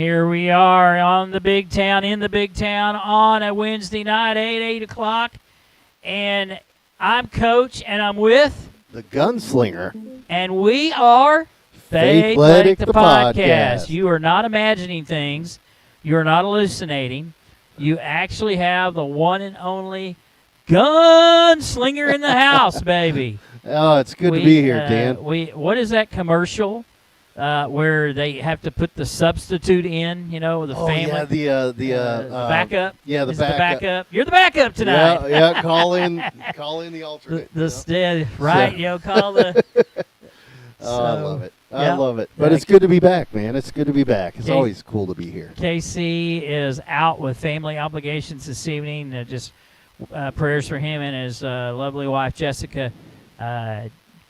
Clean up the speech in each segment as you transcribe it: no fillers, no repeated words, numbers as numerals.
here we are in the big town on a Wednesday night, 8 o'clock. And I'm Coach, and I'm with the Gunslinger. And we are Faithletic The Podcast. You are not imagining things. You are not hallucinating. You actually have the one and only Gunslinger in the house, baby. Oh, it's good to be here, Dan. What is that commercial where they have to put the substitute in, the family? Yeah, the backup? Yeah, the backup. You're the backup tonight. Yeah, call in the alternate. Right, call the... I love it. I love it. But it's good to be back, man. It's good to be back. It's always cool to be here. KC is out with family obligations this evening. Just prayers for him and his lovely wife, Jessica.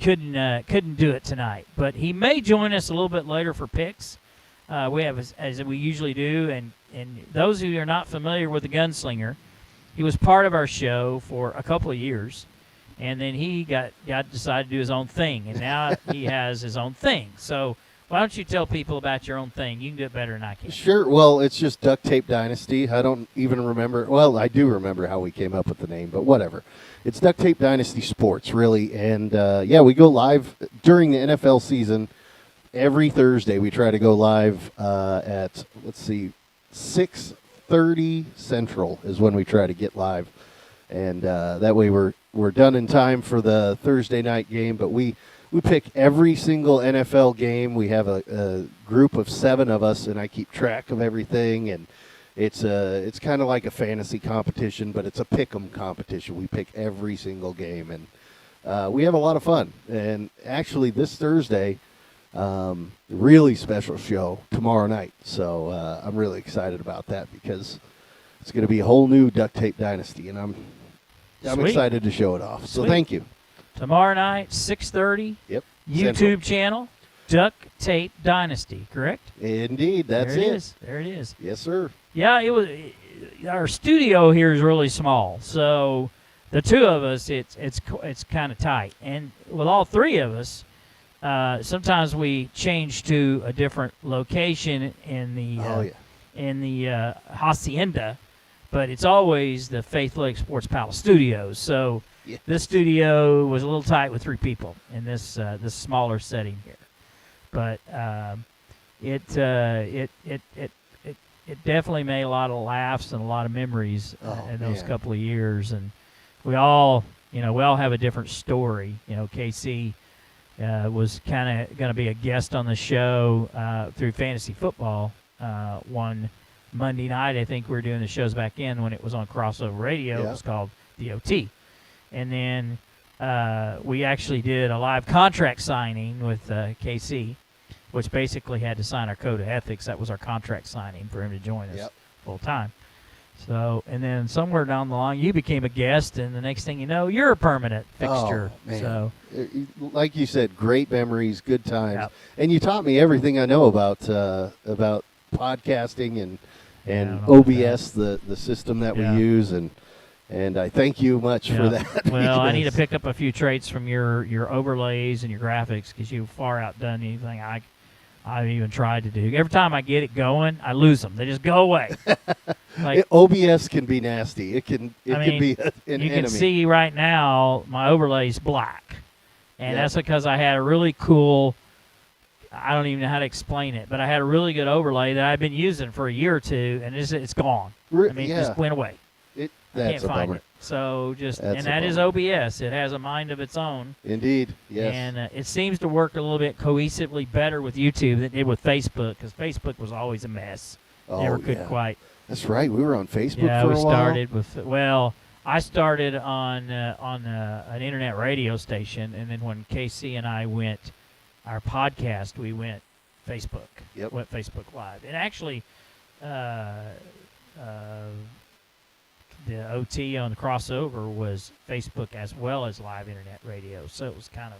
Couldn't do it tonight, but he may join us a little bit later for picks. We have as we usually do, and those who are not familiar with the Gunslinger, he was part of our show for a couple of years, and then he got decided to do his own thing, and now he has his own thing. So why don't you tell people about your own thing? You can do it better than I can. Sure. Well, it's just Duct Tape Dynasty. I don't even remember. Well, I do remember how we came up with the name, but whatever. It's Duct Tape Dynasty Sports, really. And, we go live during the NFL season. Every Thursday we try to go live at, 6:30 Central is when we try to get live. And that way we're done in time for the Thursday night game. But we pick every single NFL game. We have a group of 7 of us, and I keep track of everything. And it's kind of like a fantasy competition, but it's a pick'em competition. We pick every single game, and we have a lot of fun. And actually, this Thursday, really special show tomorrow night. So I'm really excited about that because it's going to be a whole new Duct Tape Dynasty, and I'm excited to show it off. So thank you. Tomorrow night, 6:30. Yep. YouTube Central. Channel, Duct Tape Dynasty, correct? Indeed, that's it. There it is. Yes, sir. Yeah, our studio here is really small, so the two of us, it's kind of tight. And with all 3 of us, sometimes we change to a different location in the hacienda, but it's always the Faithletic Sports Palace Studios. So this studio was a little tight with 3 people in this smaller setting here, but it definitely made a lot of laughs and a lot of memories in those couple of years, and we all have a different story. KC was kind of going to be a guest on the show through fantasy football one Monday night. I think we were doing the shows back in when it was on Crossover Radio. It was called the OT. And then we actually did a live contract signing with KC, which basically had to sign our code of ethics. That was our contract signing for him to join us full time. So, and then somewhere down the line, you became a guest, and the next thing you know, you're a permanent fixture. Oh, man. So, like you said, great memories, good times, and you taught me everything I know about podcasting and OBS, the system that we use, and I thank you much for that. Well, I need to pick up a few traits from your overlays and your graphics because you've far outdone anything I've even tried to do. Every time I get it going, I lose them. They just go away. OBS can be nasty. It can be an enemy. You can see right now my overlay's black, and that's because I had a really cool. I don't even know how to explain it, but I had a really good overlay that I've been using for a year or two, and it's gone. It just went away. That's a bummer. So that is OBS. It has a mind of its own. Indeed, yes. And it seems to work a little bit cohesively better with YouTube than it did with Facebook, because Facebook was always a mess. Never could quite. That's right. We were on Facebook for a while. Yeah, we started with. Well, I started on an internet radio station, and then when KC and I went our podcast, we went Facebook. Yep. Went Facebook Live, and actually. The OT on the crossover was Facebook as well as live internet radio, so it was kind of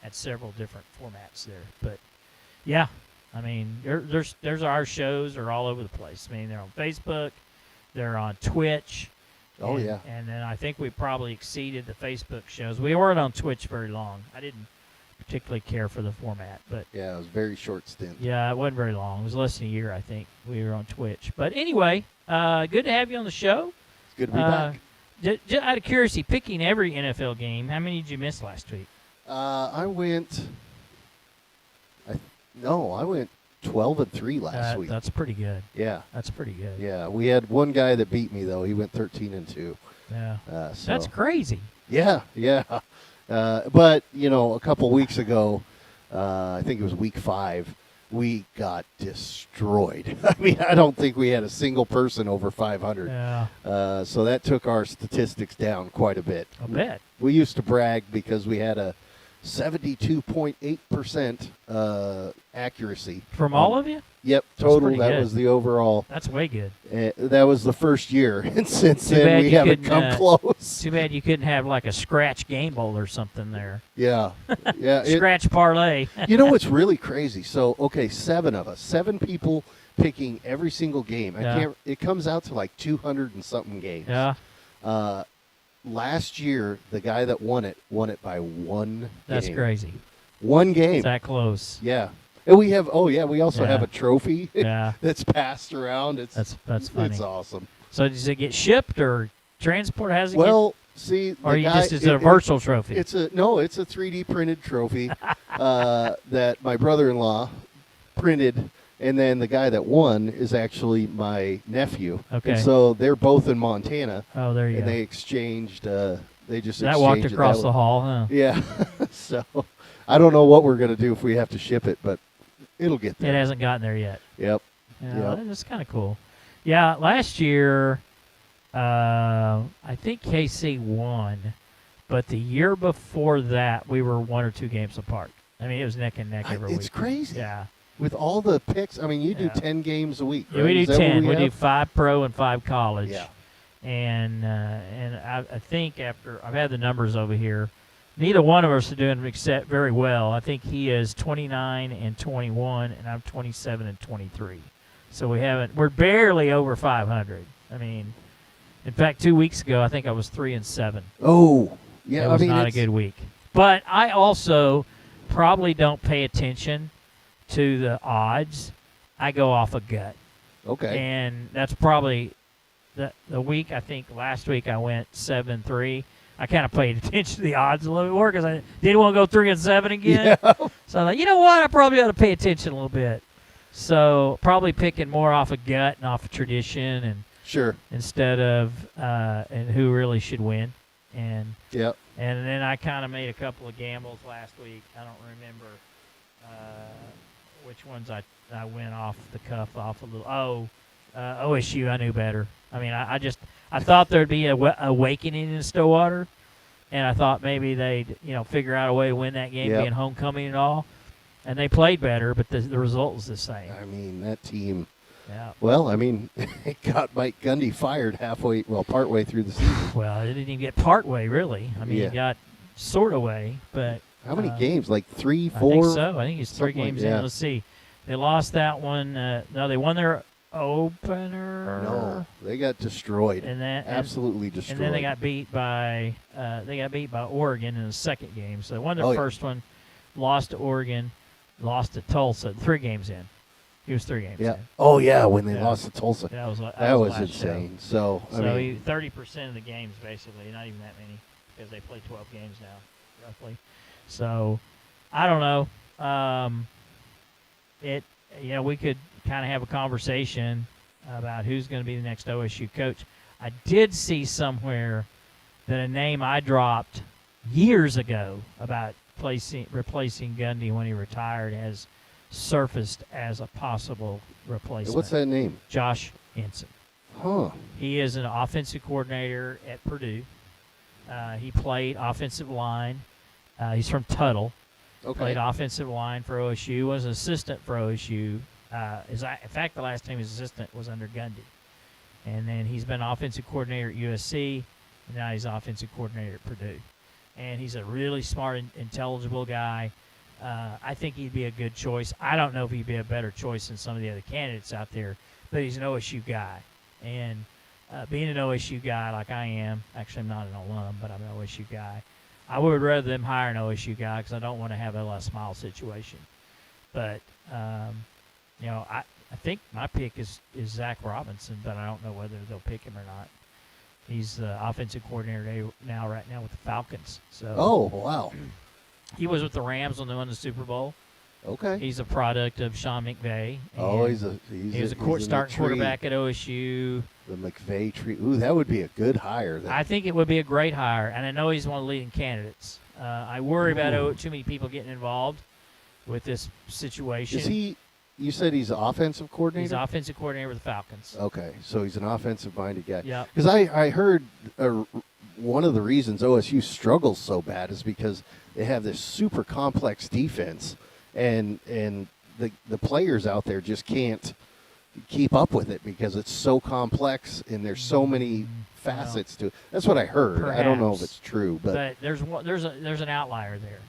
had several different formats there. But yeah, I mean, there's our shows are all over the place. I mean, they're on Facebook, they're on Twitch. And then I think we probably exceeded the Facebook shows. We weren't on Twitch very long. I didn't particularly care for the format. But Yeah, it was a very short stint. yeah, it wasn't very long. It was less than a year, I think. We were on Twitch. But anyway, good to have you on the show. It's good to be back. Just out of curiosity, picking every NFL game, how many did you miss last week? I went 12-3 last week. That's pretty good. Yeah. That's pretty good. Yeah, we had one guy that beat me, though. He went 13-2. Yeah. So. That's crazy. Yeah. But, a couple weeks ago, I think it was week 5, we got destroyed. I mean, I don't think we had a single person over 500. Yeah. So that took our statistics down quite a bit. I bet. We used to brag because we had a 72.8% accuracy. From all of you? Yep, total. That was the overall. That's way good. That was the first year, and since then we haven't come close. Too bad you couldn't have like a scratch game bowl or something there. Yeah. Scratch parlay. You know what's really crazy? So, okay, 7 of us, 7 people picking every single game. It comes out to like 200 and something games. Yeah. Last year, the guy that won it by one game. That's crazy. One game. It's that close. Yeah. And we also have a trophy that's passed around. That's funny. It's awesome. So does it get shipped or transport? Has it see, or is it a virtual trophy? It's a 3D printed trophy that my brother-in-law printed. And then the guy that won is actually my nephew. Okay. And so they're both in Montana. Oh, there you go. And they exchanged. That walked across the hall, huh? Yeah. So I don't know what we're going to do if we have to ship it, but it'll get there. It hasn't gotten there yet. Yep. Yeah, that's kind of cool. Yeah, last year, I think KC won, but the year before that, we were 1 or 2 games apart. I mean, it was neck and neck every week. It's crazy. Yeah. With all the picks, I mean, you do 10 games a week, right? Yeah, we do 10. We do 5 pro and 5 college. Yeah. And I think after I've had the numbers over here, neither one of us are doing except very well. I think he is 29-21, and I'm 27-23. So we're barely over 500. I mean, in fact, 2 weeks ago, I think I was 3-7. Oh, yeah. It was not a good week. But I also probably don't pay attention to the odds. I go off a gut. Okay. And that's probably the week. I think last week I went 7-3. I kind of paid attention to the odds a little bit more because I didn't want to go 3-7 again. Yeah. So I'm like, you know what? I probably ought to pay attention a little bit. So probably picking more off of gut and off of tradition and instead of and who really should win. And and then I kind of made a couple of gambles last week. I don't remember which ones I went off the cuff off a little. OSU, I knew better. I mean, I thought there'd be a awakening in Stillwater, and I thought maybe they'd figure out a way to win that game, being homecoming and all. And they played better, but the result was the same. I mean, that team. Yeah. Well, I mean, it got Mike Gundy fired partway through the season. Well, it didn't even get partway, really. I mean, it got sort of way, but. How many games? Like 3, 4? I think so. I think it's 3 games in. Let's see. They lost that one. No, they won their opener. No, they got destroyed. Absolutely destroyed. And then they got beat by Oregon in the second game. So they won their first one, lost to Oregon, lost to Tulsa. 3 games in. He was 3 games in. Oh yeah, when they lost to Tulsa. That was insane. So I mean, 30% of the games basically, not even that many, because they play 12 games now, roughly. So I don't know. We could kind of have a conversation about who's going to be the next OSU coach. I did see somewhere that a name I dropped years ago about replacing Gundy when he retired has surfaced as a possible replacement. What's that name? Josh Henson. Huh. He is an offensive coordinator at Purdue. He played offensive line. He's from Tuttle. Okay. Played offensive line for OSU. Was an assistant for OSU. In fact, the last time he was assistant was under Gundy. And then he's been offensive coordinator at USC, and now he's offensive coordinator at Purdue. And he's a really smart, intelligible guy. I think he'd be a good choice. I don't know if he'd be a better choice than some of the other candidates out there, but he's an OSU guy. And being an OSU guy like I am, actually I'm not an alum, but I'm an OSU guy, I would rather them hire an OSU guy because I don't want to have a Les Miles situation. But, I think my pick is Zach Robinson, but I don't know whether they'll pick him or not. He's the offensive coordinator right now with the Falcons. So Oh, wow. he was with the Rams when they won the Super Bowl. Okay. He's a product of Sean McVay. He was a starting quarterback at OSU. The McVay tree. Ooh, that would be a good hire. I think it would be a great hire, and I know he's one of the leading candidates. I worry about too many people getting involved with this situation. Is he? You said he's an offensive coordinator? He's an offensive coordinator with the Falcons. Okay, so he's an offensive-minded guy. Yeah. Because I heard one of the reasons OSU struggles so bad is because they have this super complex defense, and the players out there just can't keep up with it because it's so complex and there's so many facets to it. That's what I heard. Perhaps. I don't know if it's true, but there's an outlier there.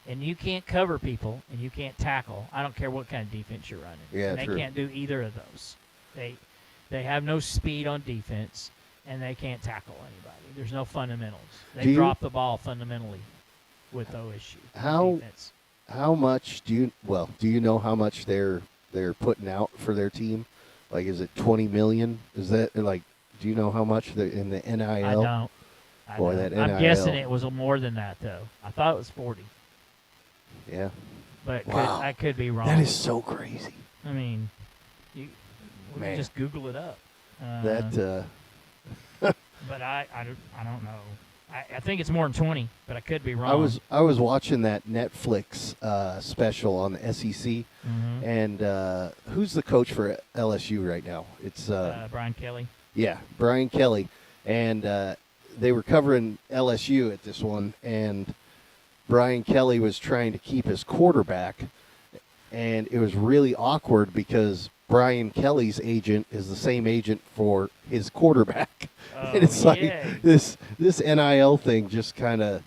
And you can't cover people, and you can't tackle. I don't care what kind of defense you're running. Yeah, and they true. can't do either of those. They have no speed on defense, and they can't tackle anybody. There's no fundamentals. They drop the ball fundamentally with OSU. Defense. How much do you know how much they're putting out for their team? Like, is it $20 million? Is that like? Do you know how much in the NIL? I don't. Boy, that NIL. I'm guessing it was more than that, though. I thought it was 40. Yeah. But wow. I could be wrong. That is so crazy. I mean, we can just Google it up. But I don't know. I think it's more than 20, but I could be wrong. I was watching that Netflix special on the SEC, and who's the coach for LSU right now? It's Brian Kelly. Yeah, Brian Kelly, and they were covering LSU at this one, and Brian Kelly was trying to keep his quarterback, and it was really awkward because Brian Kelly's agent is the same agent for his quarterback. And it's like this NIL thing just kind of,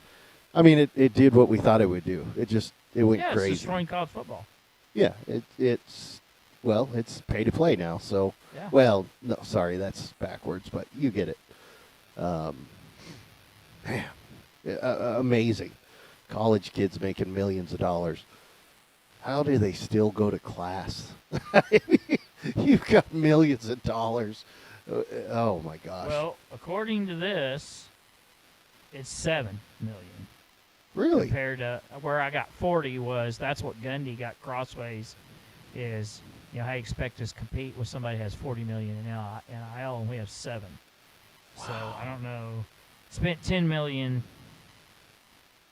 I mean, it did what we thought it would do. It went crazy. It's destroying college football. Yeah, it's pay to play now. So, yeah. Well, no, sorry, that's backwards, but you get it. Amazing. College kids making millions of dollars. How do they still go to class? You've got millions of dollars. Oh, my gosh. Well, according to this, it's $7 million. Really? Compared to where I got 40 that's what Gundy got crossways is, how you expect us to compete with somebody who has $40 million in NIL and we have 7. Wow. So, I don't know. Spent $10 million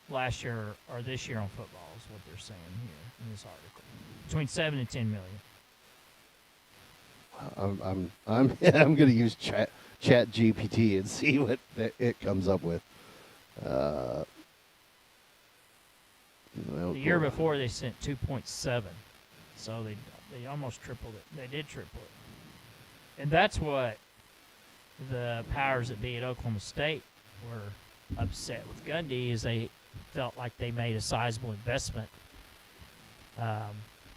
last year or this year on football is what they're saying here in this article. Between 7 and 10 million. I'm going to use Chat GPT and see what it comes up with. The year before they sent 2.7, so they almost tripled it. They did triple it, and that's what the powers that be at Oklahoma State were upset with Gundy is they felt like they made a sizable investment.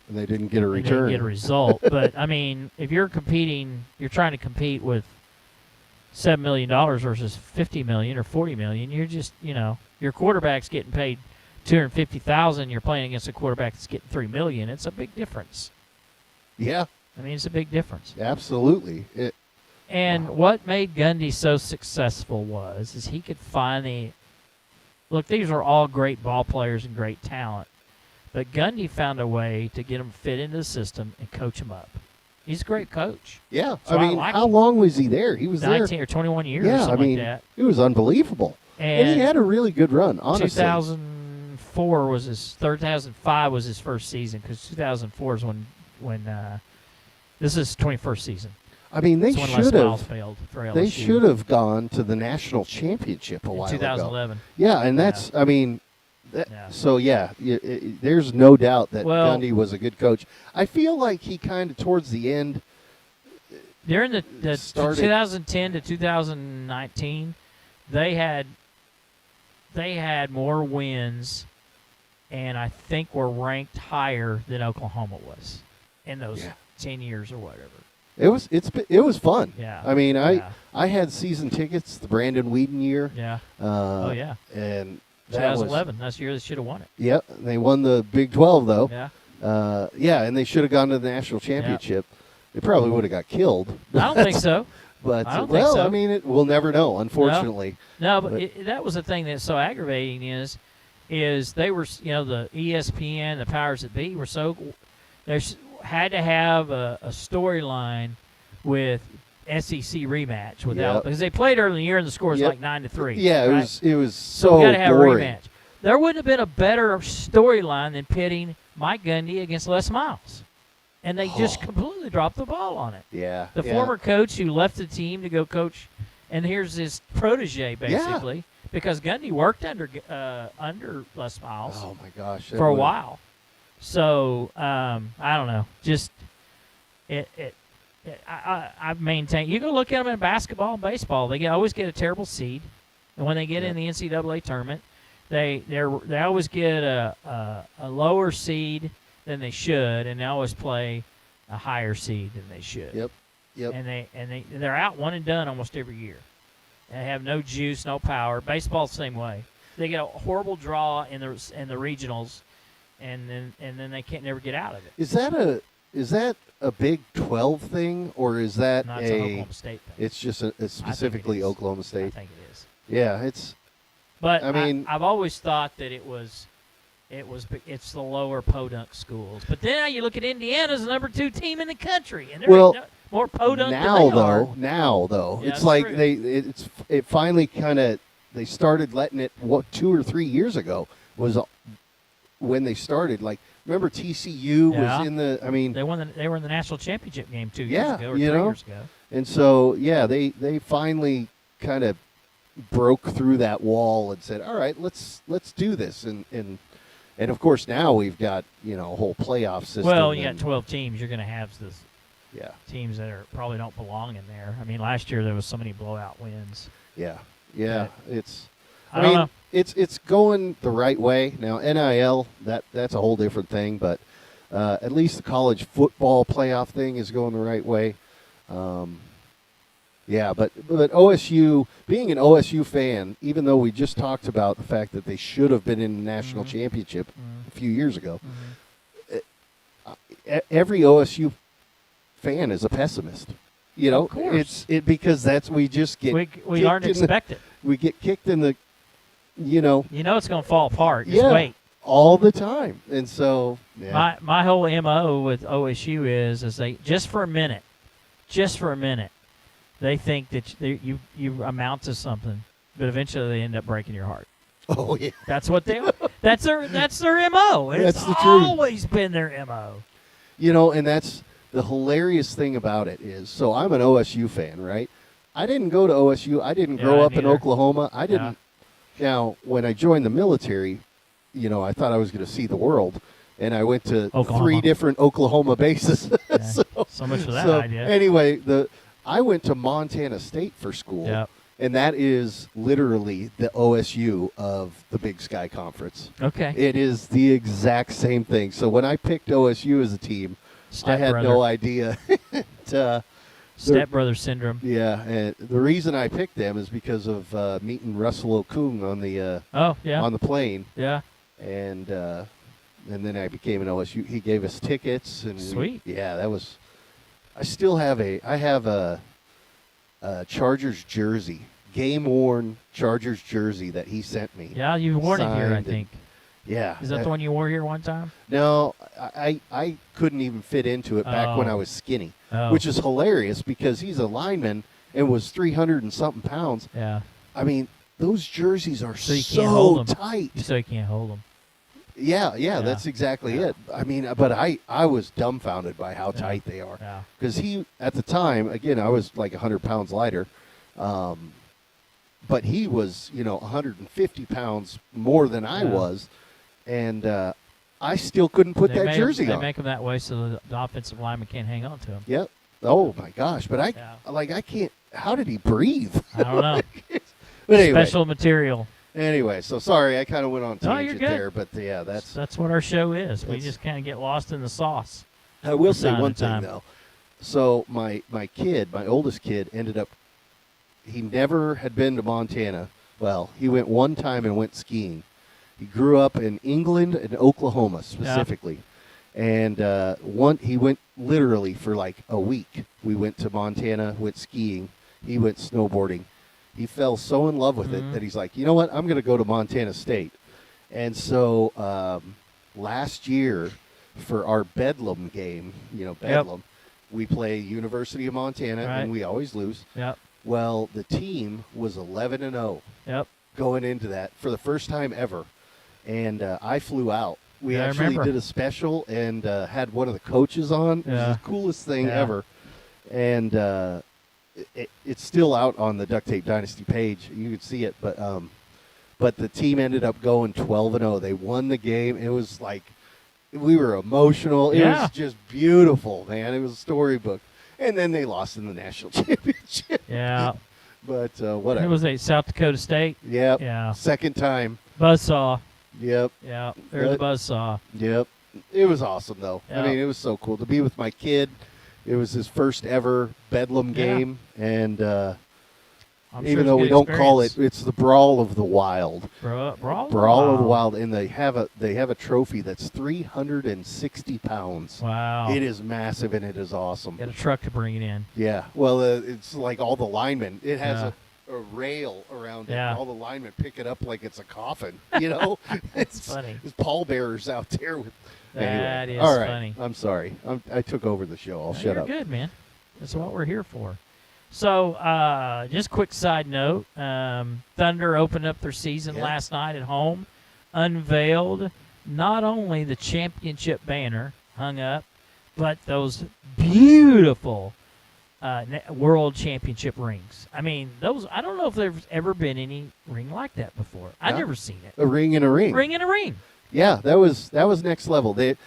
And they didn't get a return. They didn't get a result. But, I mean, if you're trying to compete with $7 million versus $50 million or $40 million, you're just, your quarterback's getting paid $250,000. You're playing against a quarterback that's getting $3 million. It's a big difference. Yeah. I mean, it's a big difference. Absolutely. What made Gundy so successful is he could find look, these are all great ball players and great talent. But Gundy found a way to get them fit into the system and coach them up. He's a great coach. Yeah. I mean, how long was he there? He was 19 or 21 years or something like that. It was unbelievable. And he had a really good run, honestly. 2005 was his first season because 2004 is when this is his 21st season. I mean, they should have gone to the national championship a while ago. 2011. Yeah, and that's, I mean, so there's no doubt that Gundy was a good coach. I feel like he kind of towards the end. During the 2010 to 2019, they had more wins, and I think were ranked higher than Oklahoma was in those 10 years or whatever. It was fun. Yeah. I mean, I had season tickets the Brandon Whedon year. Yeah. And 2011. That's the year they should have won it. Yep, they won the Big 12 though. Yeah. And they should have gone to the national championship. They probably would have got killed. I don't think so. But I don't think so. I mean, we'll never know, unfortunately. No, but that was the thing that's so aggravating is they were, the ESPN, the powers that be were so they had to have a storyline with SEC rematch without because they played early in the year and the score was like 9-3. Yeah, right? it was so we got to have boring. a rematch. There wouldn't have been a better storyline than pitting Mike Gundy against Les Miles. And they just completely dropped the ball on it. Yeah. The former coach who left the team to go coach, and here's his protege basically, because Gundy worked under Les Miles. Oh my gosh! For a while. So I don't know. Just I maintain. You go look at them in basketball and baseball. They always get a terrible seed, and when they get in the NCAA tournament, they always get a lower seed than they should, and they always play a higher seed than they should. Yep. And they're out one and done almost every year. And they have no juice, no power. Baseball's the same way. They get a horrible draw in the regionals, and then they can't never get out of it. Is that a Big 12 thing, or is that it's an Oklahoma State thing? It's just it's specifically Oklahoma State. I think it is. Yeah, it's. But I mean, I've always thought that it's the lower podunk schools. But then you look at Indiana's the number 2 team in the country, and they're more podunk now than they are. Now though, Yeah, it's like true. it finally kind of they started letting it. 2 or 3 years ago was when they started. Like, remember TCU was in the. I mean, they were in the national championship game 2 years ago or 3 years ago. And so they finally kind of broke through that wall and said, all right, let's do this and of course now we've got a whole playoff system. Well, you got 12 teams. You're going to have this Yeah. Teams that probably don't belong in there. I mean, last year there was so many blowout wins. Yeah. I don't know. It's going the right way. Now, NIL, that's a whole different thing, but at least the college football playoff thing is going the right way. But OSU, being an OSU fan, even though we just talked about the fact that they should have been in the national championship a few years ago, every OSU fan is a pessimist. You know, of course. because we just get we learn to expect it. We get kicked in the, it's going to fall apart. Just wait. All the time. And so my whole MO with OSU is they just for a minute, they think that you amount to something, but eventually they end up breaking your heart. Oh yeah, that's what they are. That's their MO. It's always been their MO. And that's the hilarious thing about it is. So I'm an OSU fan, right? I didn't go to OSU. I didn't grow up in Oklahoma. I didn't. Yeah. Now, when I joined the military, I thought I was going to see the world, and I went to Oklahoma. 3 different Oklahoma bases. so much for that idea. Anyway, I went to Montana State for school. Yep. And that is literally the OSU of the Big Sky Conference. Okay. It is the exact same thing. So when I picked OSU as a team, I had no idea. Stepbrother syndrome. Yeah, and the reason I picked them is because of meeting Russell Okung on the on the plane. Yeah. And then I became an OSU. He gave us tickets and sweet. That was. I have a Chargers jersey, game-worn Chargers jersey that he sent me. Yeah, you wore it here, I think. Yeah. Is that the one you wore here one time? No, I couldn't even fit into it back when I was skinny, which is hilarious because he's a lineman and was 300 and something pounds. Yeah. I mean, those jerseys are so you can't hold them. Tight. So you can't hold them. Yeah, that's exactly it. I mean, but I was dumbfounded by how tight they are. Yeah. Because he, at the time, again, I was like 100 pounds lighter, but he was, 150 pounds more than I was, and I still couldn't put that jersey on. They make them that way so the offensive lineman can't hang on to them. Yep. Oh, my gosh. But I can't, how did he breathe? I don't know. But anyway. Special material. Anyway, so sorry, I kind of went on tangent there, but that's what our show is. We just kind of get lost in the sauce. I will say one thing though. So my oldest kid, ended up. He never had been to Montana. Well, he went one time and went skiing, He grew up in England and Oklahoma specifically. And he went literally for like a week. We went to Montana, went skiing. He went snowboarding. He fell so in love with it that he's like, you know what? I'm going to go to Montana State. And so last year for our Bedlam game, Bedlam, we play University of Montana, and we always lose. Yep. Well, the team was 11-0 going into that for the first time ever. And I flew out. We actually did a special and had one of the coaches on. It was the coolest thing ever. And it's still out on the Duct Tape Dynasty page. You can see it. But the team ended up going 12-0. They won the game. It was like we were emotional. It was just beautiful, man. It was a storybook. And then they lost in the national championship. Yeah. But whatever. It was South Dakota State. Yep. Yeah. Second time. Buzzsaw. Yep. Yeah. They're the Buzzsaw. Yep. It was awesome, though. Yep. I mean, it was so cool to be with my kid. It was his first ever Bedlam game, and even though we don't call it, it's the Brawl of the Wild. Brawl of the Wild, and they have a trophy that's 360 pounds. Wow. It is massive, and it is awesome. Got a truck to bring it in. Yeah. Well, it's like all the linemen. It has a rail around it. All the linemen pick it up like it's a coffin. It's funny. There's pallbearers out there with. That anyway, is all right. funny. I'm sorry. I took over the show. I'll shut up. You're good, man. That's what we're here for. So, just quick side note. Thunder opened up their season last night at home, unveiled not only the championship banner hung up, but those beautiful World Championship rings. I mean, those. I don't know if there's ever been any ring like that before. I've never seen it. A ring in a ring. Ring in a ring. Yeah, that was next level. They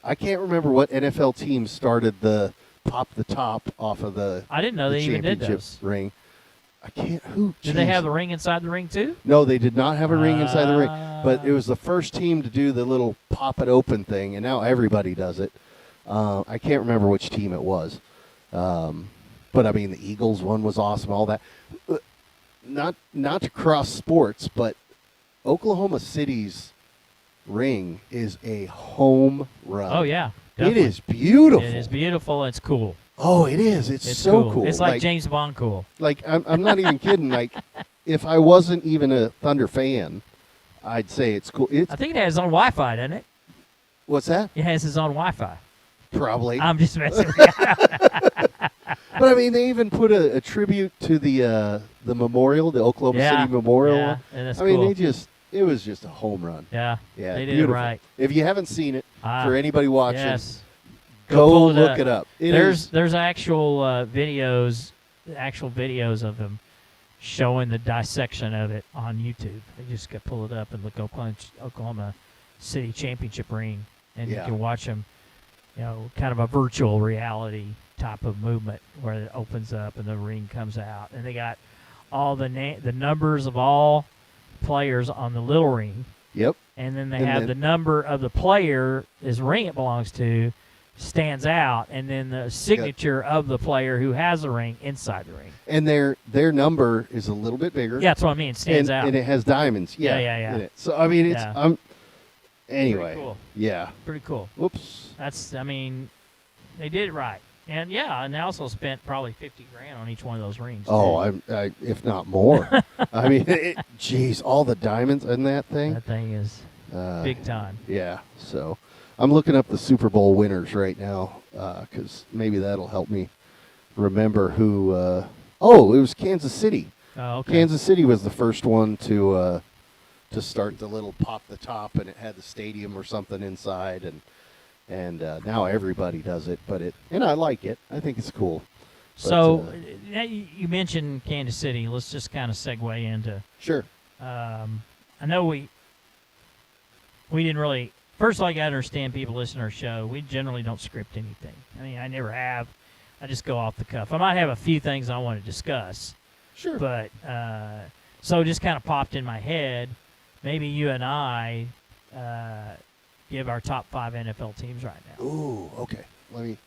I can't remember what NFL team started the pop the top off of the. I didn't know they even did those. Ring. I can't. Who? Did they have the ring inside the ring too? No, they did not have a ring inside the ring. But it was the first team to do the little pop it open thing, and now everybody does it. I can't remember which team it was, but I mean the Eagles one was awesome. All that. Not to cross sports, but Oklahoma City's ring is a home run. Oh yeah, definitely. It is beautiful. It is beautiful. It's cool. Oh, it is. It's so cool. It's like James Bond cool. Like I'm not even kidding. Like if I wasn't even a Thunder fan, I'd say it's cool. I think it has its own Wi-Fi, doesn't it? What's that? It has its own Wi-Fi. Probably. I'm just messing with you. But I mean, they even put a tribute to the memorial, the Oklahoma City Memorial. Yeah, that's I mean, cool. It was just a home run. Yeah, yeah, they did beautiful. it right. If you haven't seen it, for anybody watching, go look it up. There's actual videos of them showing the dissection of it on YouTube. They just got pull it up and look Oklahoma City Championship ring, and you can watch them. Kind of a virtual reality type of movement where it opens up and the ring comes out, and they got all the numbers of all players on the little ring. Yep. And then they have the number of the player his ring it belongs to stands out, and then the signature of the player who has the ring inside the ring. And their number is a little bit bigger. Yeah, that's what I mean. It stands out. And it has diamonds. Yeah. So I mean, it's anyway. Pretty cool. Yeah. Pretty cool. Whoops. They did it right. And and they also spent probably $50,000 on each one of those rings. Oh, I if not more. I mean, geez, all the diamonds in that thing. That thing is big time. Yeah. So I'm looking up the Super Bowl winners right now because maybe that'll help me remember who. It was Kansas City. Oh, okay. Kansas City was the first one to start the little pop the top, and it had the stadium or something inside, and now everybody does it. And I like it. I think it's cool. So you mentioned Kansas City. Let's just kind of segue into. Sure. I know we didn't really. First of all, you got to understand, people listen to our show. We generally don't script anything. I mean, I never have. I just go off the cuff. I might have a few things I want to discuss. Sure. But so it just kind of popped in my head. Maybe you and I give our top 5 NFL teams right now. Ooh, okay. Let me.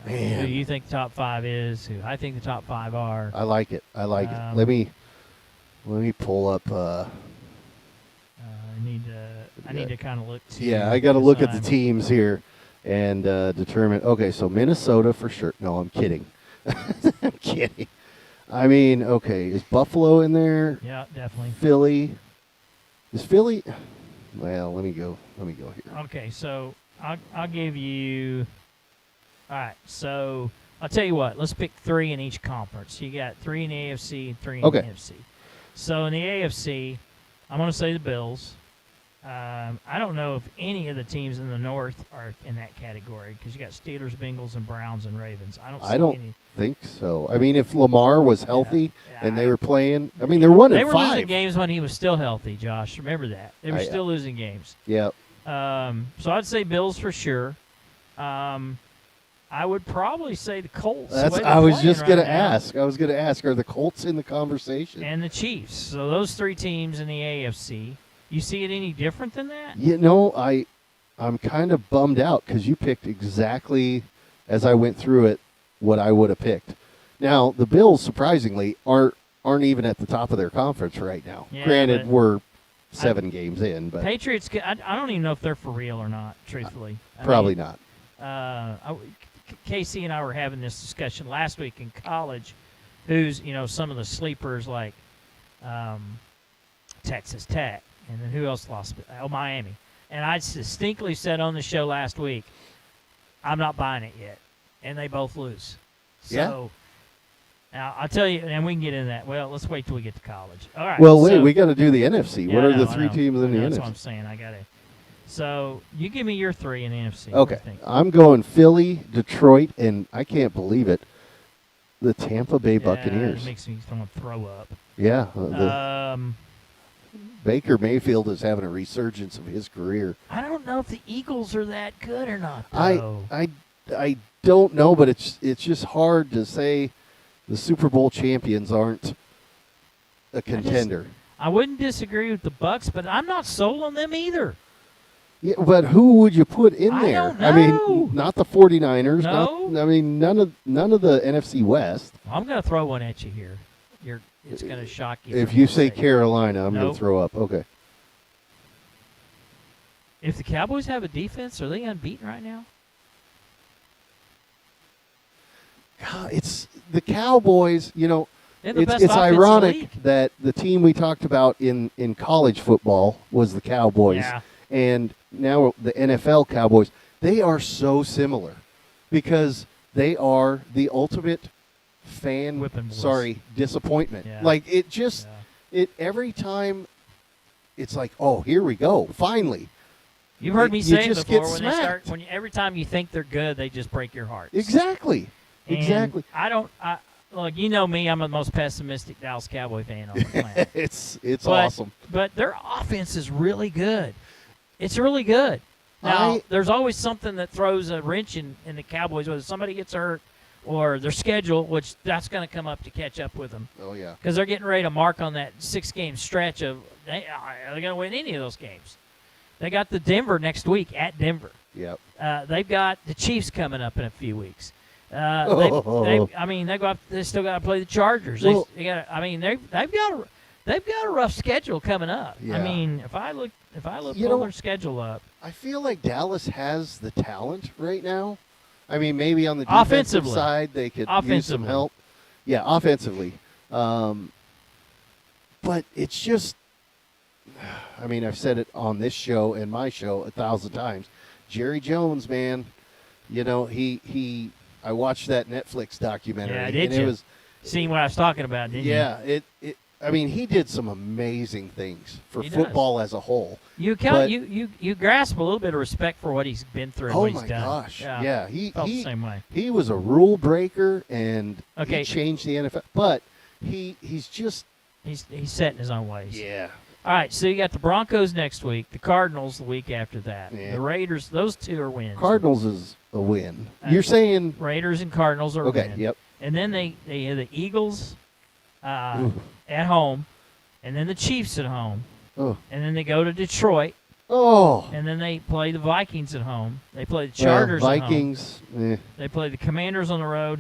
Man. Who you think the top 5 is? Who I think the top 5 are? I like it. Let me pull up. I need to kind of look. I got to look at the teams here and determine. Okay, so Minnesota for sure. No, I'm kidding. I'm kidding. I mean, okay, is Buffalo in there? Yeah, definitely. Philly. Is Philly? Well, let me go here. Okay, so I'll give you. All right, so I'll tell you what. Let's pick 3 in each conference. You got 3 in the AFC and 3 in the NFC. So in the AFC, I'm going to say the Bills. I don't know if any of the teams in the North are in that category because you got Steelers, Bengals, and Browns and Ravens. I don't think so. I mean, if Lamar was healthy and they were playing, I mean, they're 1-5. They were losing games when he was still healthy, Josh. Remember that. They were still losing games. Yeah. So I'd say Bills for sure. I would probably say the Colts. I was just going to ask. Are the Colts in the conversation? And the Chiefs. So those 3 teams in the AFC. You see it any different than that? You know, I'm kind of bummed out because you picked exactly, as I went through it, what I would have picked. Now, the Bills, surprisingly, aren't even at the top of their conference right now. Yeah, granted, we're 7 games in. But Patriots, I don't even know if they're for real or not, truthfully. Probably not. Casey and I were having this discussion last week in college, who's, some of the sleepers like Texas Tech. And then who else lost? Miami. And I distinctly said on the show last week, I'm not buying it yet. And they both lose. So, now I'll tell you, and we can get into that. Well, let's wait till we get to college. All right. Well, wait, we got to do the NFC. What are the 3 teams in the NFC? That's what I'm saying. I got to. So, you give me your 3 in the NFC. Okay. I'm going Philly, Detroit, and I can't believe it, the Tampa Bay Buccaneers. It makes me want to throw up. Yeah. Baker Mayfield is having a resurgence of his career. I don't know if the Eagles are that good or not, though. I don't know, but it's just hard to say the Super Bowl champions aren't a contender. I wouldn't disagree with the Bucs, but I'm not sold on them either. Yeah, but who would you put in there? I don't know. I mean, not the 49ers. No. None of the NFC West. I'm going to throw one at you here. It's going to shock you. If you say Carolina, I'm going to throw up. Okay. If the Cowboys have a defense, are they unbeaten right now? God, it's the Cowboys, it's ironic that the team we talked about in college football was the Cowboys. Yeah. And now the NFL Cowboys, they are so similar because they are the ultimate disappointment. Yeah. Like it every time it's like, oh, here we go, finally. You've heard me say it before. When every time you think they're good, they just break your heart. Exactly. Exactly. Look, you know me. I'm the most pessimistic Dallas Cowboy fan on the planet. it's awesome. But their offense is really good. It's really good. Now, there's always something that throws a wrench in the Cowboys, whether somebody gets hurt or their schedule, which that's going to come up to catch up with them. Oh, yeah. Because they're getting ready to mark on that 6-game stretch of are they going to win any of those games? They got the Denver next week at Denver. Yep. They've got the Chiefs coming up in a few weeks. They still got to play the Chargers. Well, they've got a rough schedule coming up. Yeah. I mean, if I pull their schedule up, I feel like Dallas has the talent right now. I mean, maybe on the defensive side they could use some help. Yeah, offensively. But it's just, I mean, I've said it on this show and my show 1,000 times. Jerry Jones, man, I watched that Netflix documentary. Yeah, did you? Seeing what I was talking about, didn't you? Yeah, I mean, he did some amazing things for football as a whole. You grasp a little bit of respect for what he's been through and what he's done. Oh, my gosh. Yeah, he felt the same way. He was a rule breaker, and he changed the NFL. But he's set in his own ways. Yeah. All right, so you got the Broncos next week, the Cardinals the week after that. Yeah. The Raiders, those 2 are wins. Cardinals is a win. You're saying Raiders and Cardinals are a win. Okay, yep. And then they have the Eagles at home, and then the Chiefs at home. Oh. And then they go to Detroit. Oh. And then they play the Vikings at home. They play the Chargers at home. Vikings. They play the Commanders on the road.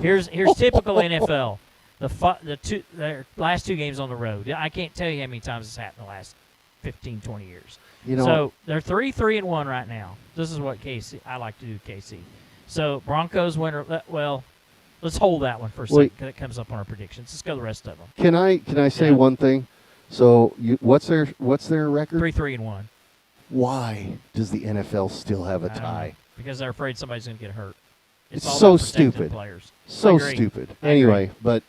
Here's typical NFL. The last 2 games on the road. I can't tell you how many times it's happened the last 15, 20 years. You know, So they're 3-3-1 right now. This is what I like to do KC. So Broncos winner. Well, let's hold that one for a second because it comes up on our predictions. Let's go the rest of them. Can I say one thing? So what's their record? 3-3-1. Why does the NFL still have a tie? Because they're afraid somebody's going to get hurt. It's all so about protecting stupid. Players. So stupid. Anyway, but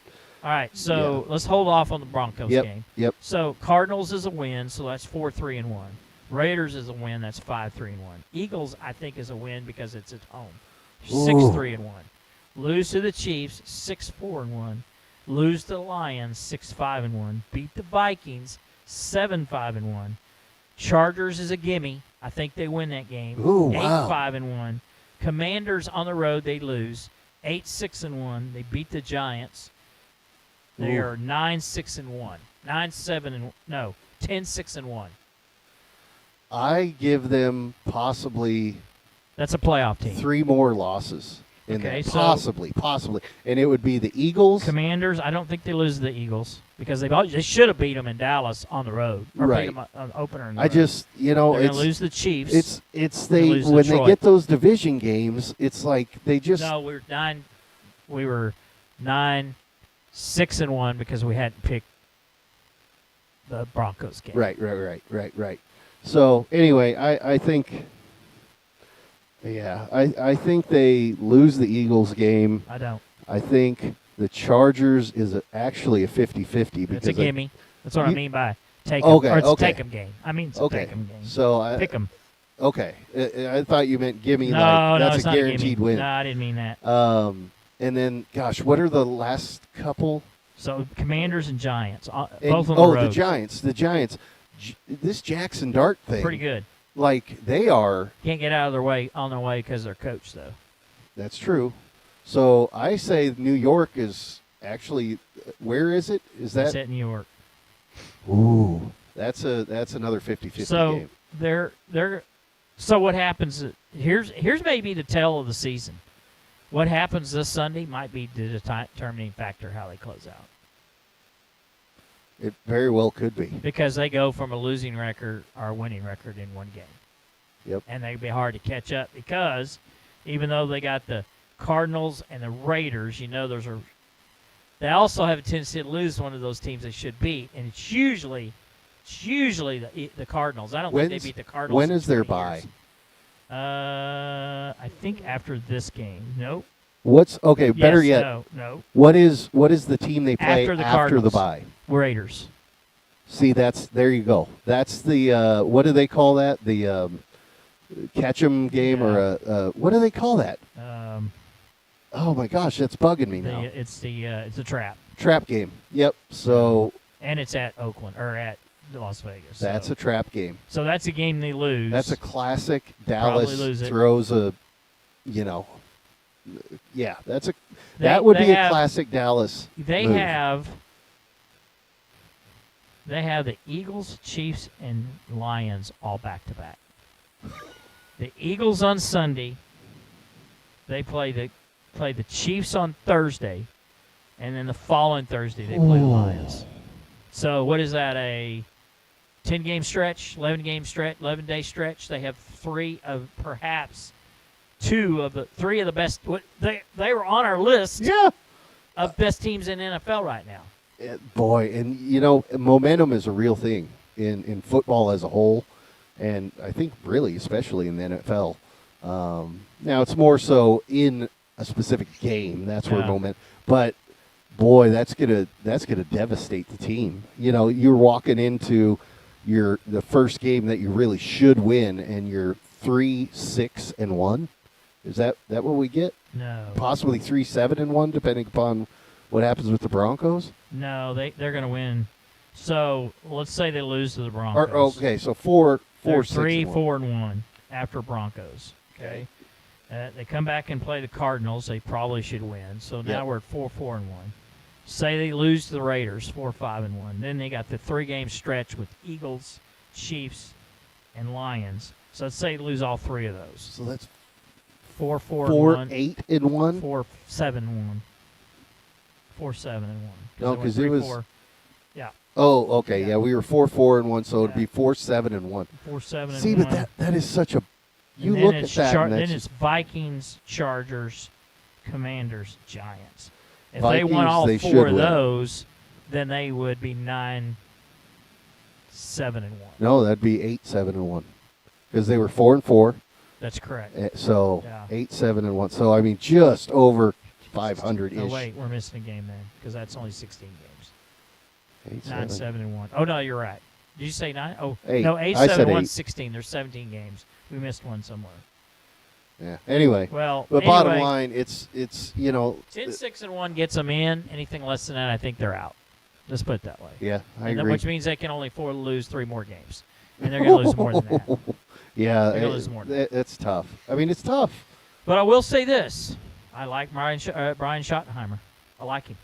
all right. So let's hold off on the Broncos game. Yep. So Cardinals is a win, so that's 4-3-1. Raiders is a win, that's 5-3-1. Eagles, I think, is a win because it's at home, 6-3-1. Lose to the Chiefs, 6-4-1. Lose to the Lions, 6-5-1. Beat the Vikings, 7-5-1. Chargers is a gimme. I think they win that game. 8-5-1. Commanders on the road, they lose, 8-6-1. They beat the Giants. They are 9-6-1. 10-6-1. I give them possibly That's a playoff team. 3 more losses in there. So Possibly. And it would be the Eagles. Commanders, I don't think they lose to the Eagles because they should have beat them in Dallas on the road. Or Right. beat them on opener in the I road. just, They're going it's to lose the Chiefs. it's They're they gonna lose to when they Detroit. get those division games, it's like they just No, we were 9-6-1 because we hadn't picked the Broncos game. Right. So anyway, I think, I think they lose the Eagles game. I don't. I think the Chargers is actually a 50-50 because It's a gimme. That's what I mean by take 'em. Okay, Or it's okay. a take 'em game. I mean it's a take 'em game. So Pick 'em. Okay, I thought you meant gimme. No, that's it's a not guaranteed gimme. win. No, I didn't mean that. And then, gosh, what are the last couple? So Commanders and Giants, both And, on the road. the Giants. This Jackson Dart thing, Pretty good. like they are. Can't get out of their way on their way because they're coached though. That's true. So I say New York is actually. Where is it? Is It's that? at New York. Ooh, that's another 50-50 So game. they're. So what happens? Here's maybe the tale of the season. What happens this Sunday might be the determining factor how they close out. It very well could be. Because they go from a losing record or a winning record in one game. Yep. And they'd be hard to catch up because even though they got the Cardinals and the Raiders, they also have a tendency to lose one of those teams they should beat, and it's usually the Cardinals. I don't think they beat the Cardinals. When in is their 20 bye? years. I think after this game. Nope. What's okay? Better Yes, yet, no. what is the team they play After the after the Cardinals. bye? Raiders. See, there you go. That's the what do they call that? The catch 'em game or what do they call that? Oh my gosh, that's bugging me now. It's a trap, Trap game. Yep. So and it's at Oakland or at Las Vegas. that's a trap game. So that's a game they lose. That's a classic. Probably Dallas lose it. throws a, yeah. That would be a classic Dallas. They move. have the Eagles, Chiefs, and Lions all back to back. The Eagles on Sunday. They play the Chiefs on Thursday, and then the following Thursday they play the Lions. So what is that, a 10-game stretch, 11-game stretch, 11-day stretch? They have three of the best. They were on our list of best teams in NFL right now. Boy, and momentum is a real thing in football as a whole, and I think really especially in the NFL. Now it's more so in a specific game. That's where momentum. But boy, that's gonna devastate the team. You're walking into the first game that you really should win, and you're 3-6-1. Is that what we get? No. Possibly 3-7-1, depending upon what happens with the Broncos. No, they're going to win. So let's say they lose to the Broncos. Okay, so 3-4-1 after Broncos. Okay. They come back and play the Cardinals. They probably should win. So now we're at 4-4-1. Say they lose to the Raiders, 4-5-1. Then they got the 3-game stretch with Eagles, Chiefs, and Lions. So let's say they lose all three of those. So that's 4-4-1. 4-8-1. 4-7-1. 4-7-1. No, because it was. 4. Yeah. Oh, okay. Yeah. Yeah, we were 4-4-1, so it'd be 4-7-1. 4-7-1. See, but that is such a. You and look then at that. And then that's it's Vikings, Chargers, Commanders, Giants. If Vikings, they won all they 4 should of win. those, then they would be 9-7-1. No, that'd be 8-7-1, because they were 4-4. That's correct. So Yeah. 8-7-1. So I mean, just over 500 ish. Oh wait, we're missing a game then, because that's only 16 games. 8-7. 9-7-1. Oh no, you're right. Did you say 9? Oh 8. no, I said 8-7-1, 8. 16. There's 17 games. We missed one somewhere. Yeah. Anyway, Well, but bottom line, it's 10-6-1 gets them in. Anything less than that, I think they're out. Let's put it that way. Yeah, I agree. Which means they can only afford to lose 3 more games, and they're going to lose more than that. Yeah, They're gonna lose more than it's tough. I mean, it's tough. But I will say this: I like Brian Schottenheimer. I like him.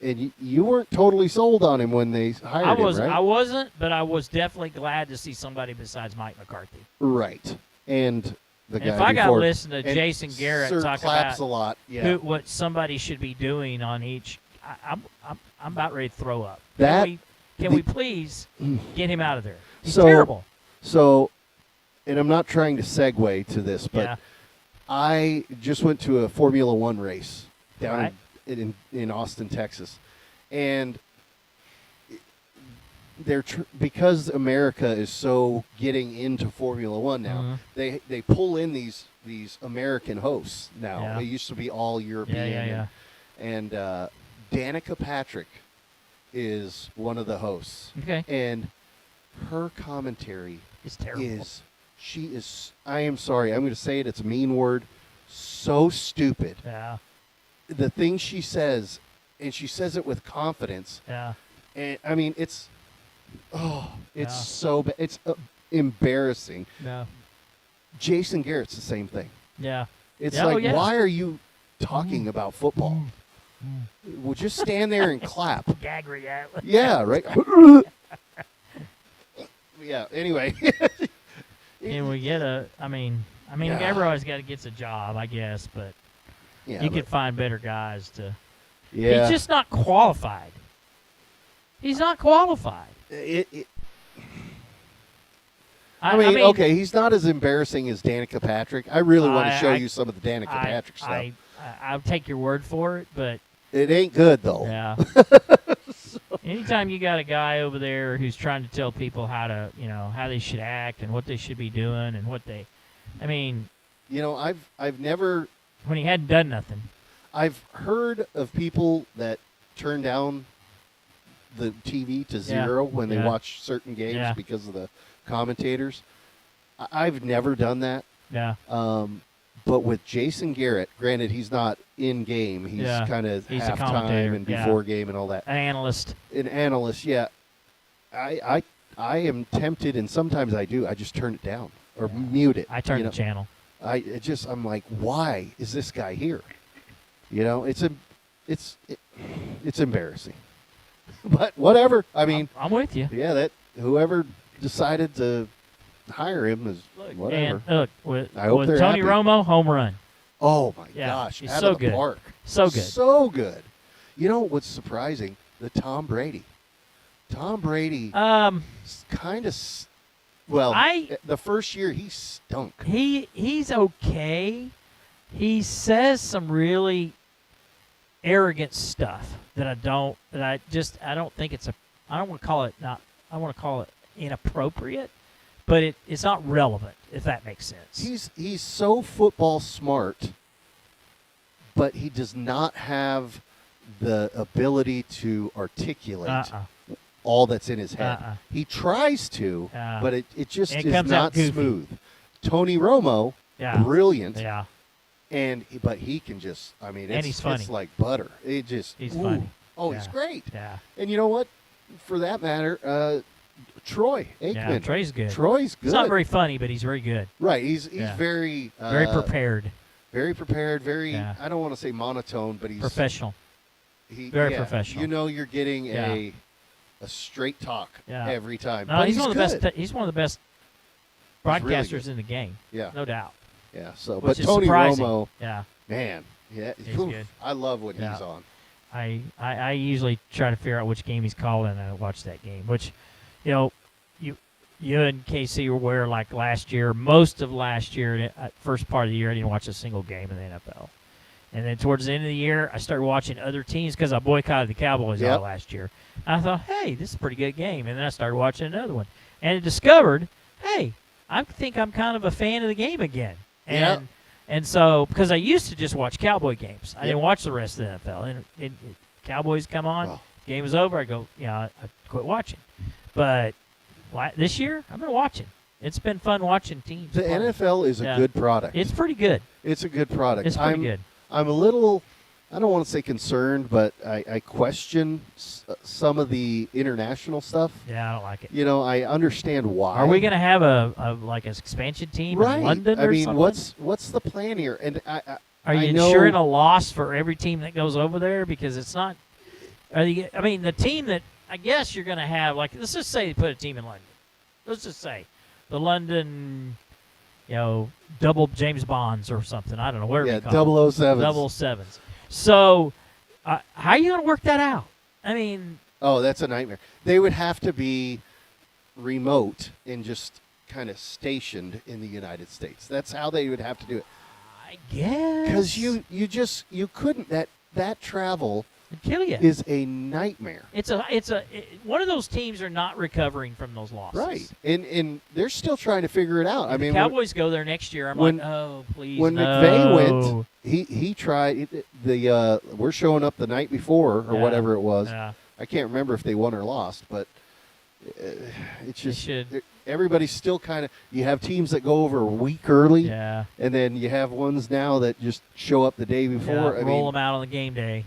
And you weren't totally sold on him when they hired him, right? I wasn't, but I was definitely glad to see somebody besides Mike McCarthy. Right. And the guy if I got to before, listen to Jason Garrett Sir talk claps about a lot. Yeah. what somebody should be doing on each, I'm about ready to throw up. That- Can we please get him out of there? He's So- terrible. So, and I'm not trying to segue to this, but Yeah. I just went to a Formula One race down Right. in Austin, Texas, and they're because America is so getting into Formula One now. Mhm. They pull in these American hosts now. Yeah. It used to be all European. Yeah. And Danica Patrick is one of the hosts, Okay. and her commentary It's terrible. she is. I am sorry. I'm going to say it. It's a mean word. So stupid. Yeah. The things she says, and she says it with confidence. Yeah. And I mean, it's Yeah. so bad. It's embarrassing. Yeah. Jason Garrett's the same thing. Yeah. It's Yeah, oh, like, yeah. why are you talking about football? Well, just stand there and clap. Gag react. Yeah, right. Yeah. Anyway. Can we get I mean, Yeah. everybody's got to get a job, I guess, but Yeah. you could find better guys to. Yeah. He's just not qualified. He's not qualified. I mean, okay, he's not as embarrassing as Danica Patrick. I really want to show you some of the Danica Patrick stuff. I'll take your word for it, but It ain't good, though. yeah. Anytime you got a guy over there who's trying to tell people how to, how they should act and what they should be doing and I mean, I've never, when he hadn't done nothing. I've heard of people that turn down the TV to zero when they watch certain games because of the commentators. I've never done that. Yeah. But with Jason Garrett, granted he's not in game, he's kind of He's a halftime commentator, and before game and all that. An analyst. An analyst, yeah. I am tempted, and sometimes I do. I just turn it down or mute it. I turn the channel. I'm like, why is this guy here? It's embarrassing. But whatever. I mean, I'm with you. yeah, that whoever decided to hire him is whatever. And look, with I hope they're Tony happy. Romo, home run. Oh my Yeah, gosh, he's out so of the good. park. So good. So good. You know what's surprising? The Tom Brady. Tom Brady kind of the first year he stunk. He's okay. He says some really arrogant stuff that I don't think I don't want to call it I want to call it inappropriate, but it's not relevant, if that makes sense. He's so football smart, but he does not have the ability to articulate all that's in his head. He tries to, but it just is comes out not goofy. smooth. Tony Romo, brilliant. Yeah. But he can just, I mean, And he's funny. it's like butter. He's funny. Oh, Yeah. he's great. Yeah. And you know what? For that matter, Troy Aikman. Yeah, Troy's good. Troy's good. He's not very funny, but he's very good. Right. He's very Very prepared. Very prepared. Very. Yeah. I don't want to say monotone, but he's Professional. Very professional. You know, you're getting a straight talk every time. No, but he's one of the good. best. He's one of the best He's really broadcasters good. in the game. Yeah. No doubt. Yeah. So, Which but is Tony surprising. Romo, Yeah. man, He's oof, good. I love when Yeah. he's on. I usually try to figure out which game he's calling, and I watch that game. Which, you and KC were aware, like last year, most of last year, first part of the year, I didn't watch a single game in the NFL. And then towards the end of the year, I started watching other teams because I boycotted the Cowboys all last year. And I thought, hey, this is a pretty good game. And then I started watching another one. And I discovered, hey, I think I'm kind of a fan of the game again. And so, because I used to just watch Cowboy games. I didn't watch the rest of the NFL. And Cowboys come on, game was over, I go, I quit watching. But this year, I've been watching. It's been fun watching teams. The NFL is a good product. It's pretty good. It's a good product. It's pretty good. I'm a little, I don't want to say concerned, but I question some of the international stuff. Yeah, I don't like it. I understand why. Are we going to have an expansion team in London or something? What's the plan here? And are you insuring a loss for every team that goes over there? Because it's not. The team that I guess you're going to have, like, let's just say they put a team in London. Let's just say the London, double James Bonds or something. I don't know. Whatever you call 007s. 007s. So, how are you going to work that out? Oh, that's a nightmare. They would have to be remote and just kind of stationed in the United States. That's how they would have to do it. I guess. Because you couldn't. That travel kill you. Is a nightmare. It's one of those teams are not recovering from those losses. Right. And they're still trying to figure it out. The Cowboys go there next year. I'm like, oh, please, when McVay went, he tried we're showing up the night before or whatever it was. Yeah. I can't remember if they won or lost, but it's just everybody's still kind of. You have teams that go over a week early, and then you have ones now that just show up the day before. Roll them out on the game day.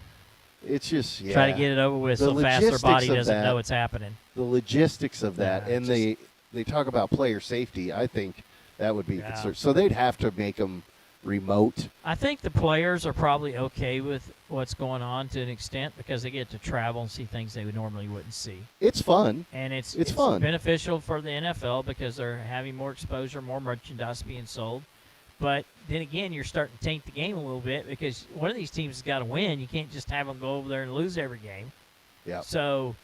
It's just try to get it over with so fast their body doesn't know it's happening. The logistics of that, and they talk about player safety. I think that would be a concern. So they'd have to make them remote. I think the players are probably okay with what's going on to an extent because they get to travel and see things they normally wouldn't see. It's fun, and it's fun. Beneficial for the NFL because they're having more exposure, more merchandise being sold. But then again, you're starting to taint the game a little bit because one of these teams has got to win. You can't just have them go over there and lose every game. Yeah. So,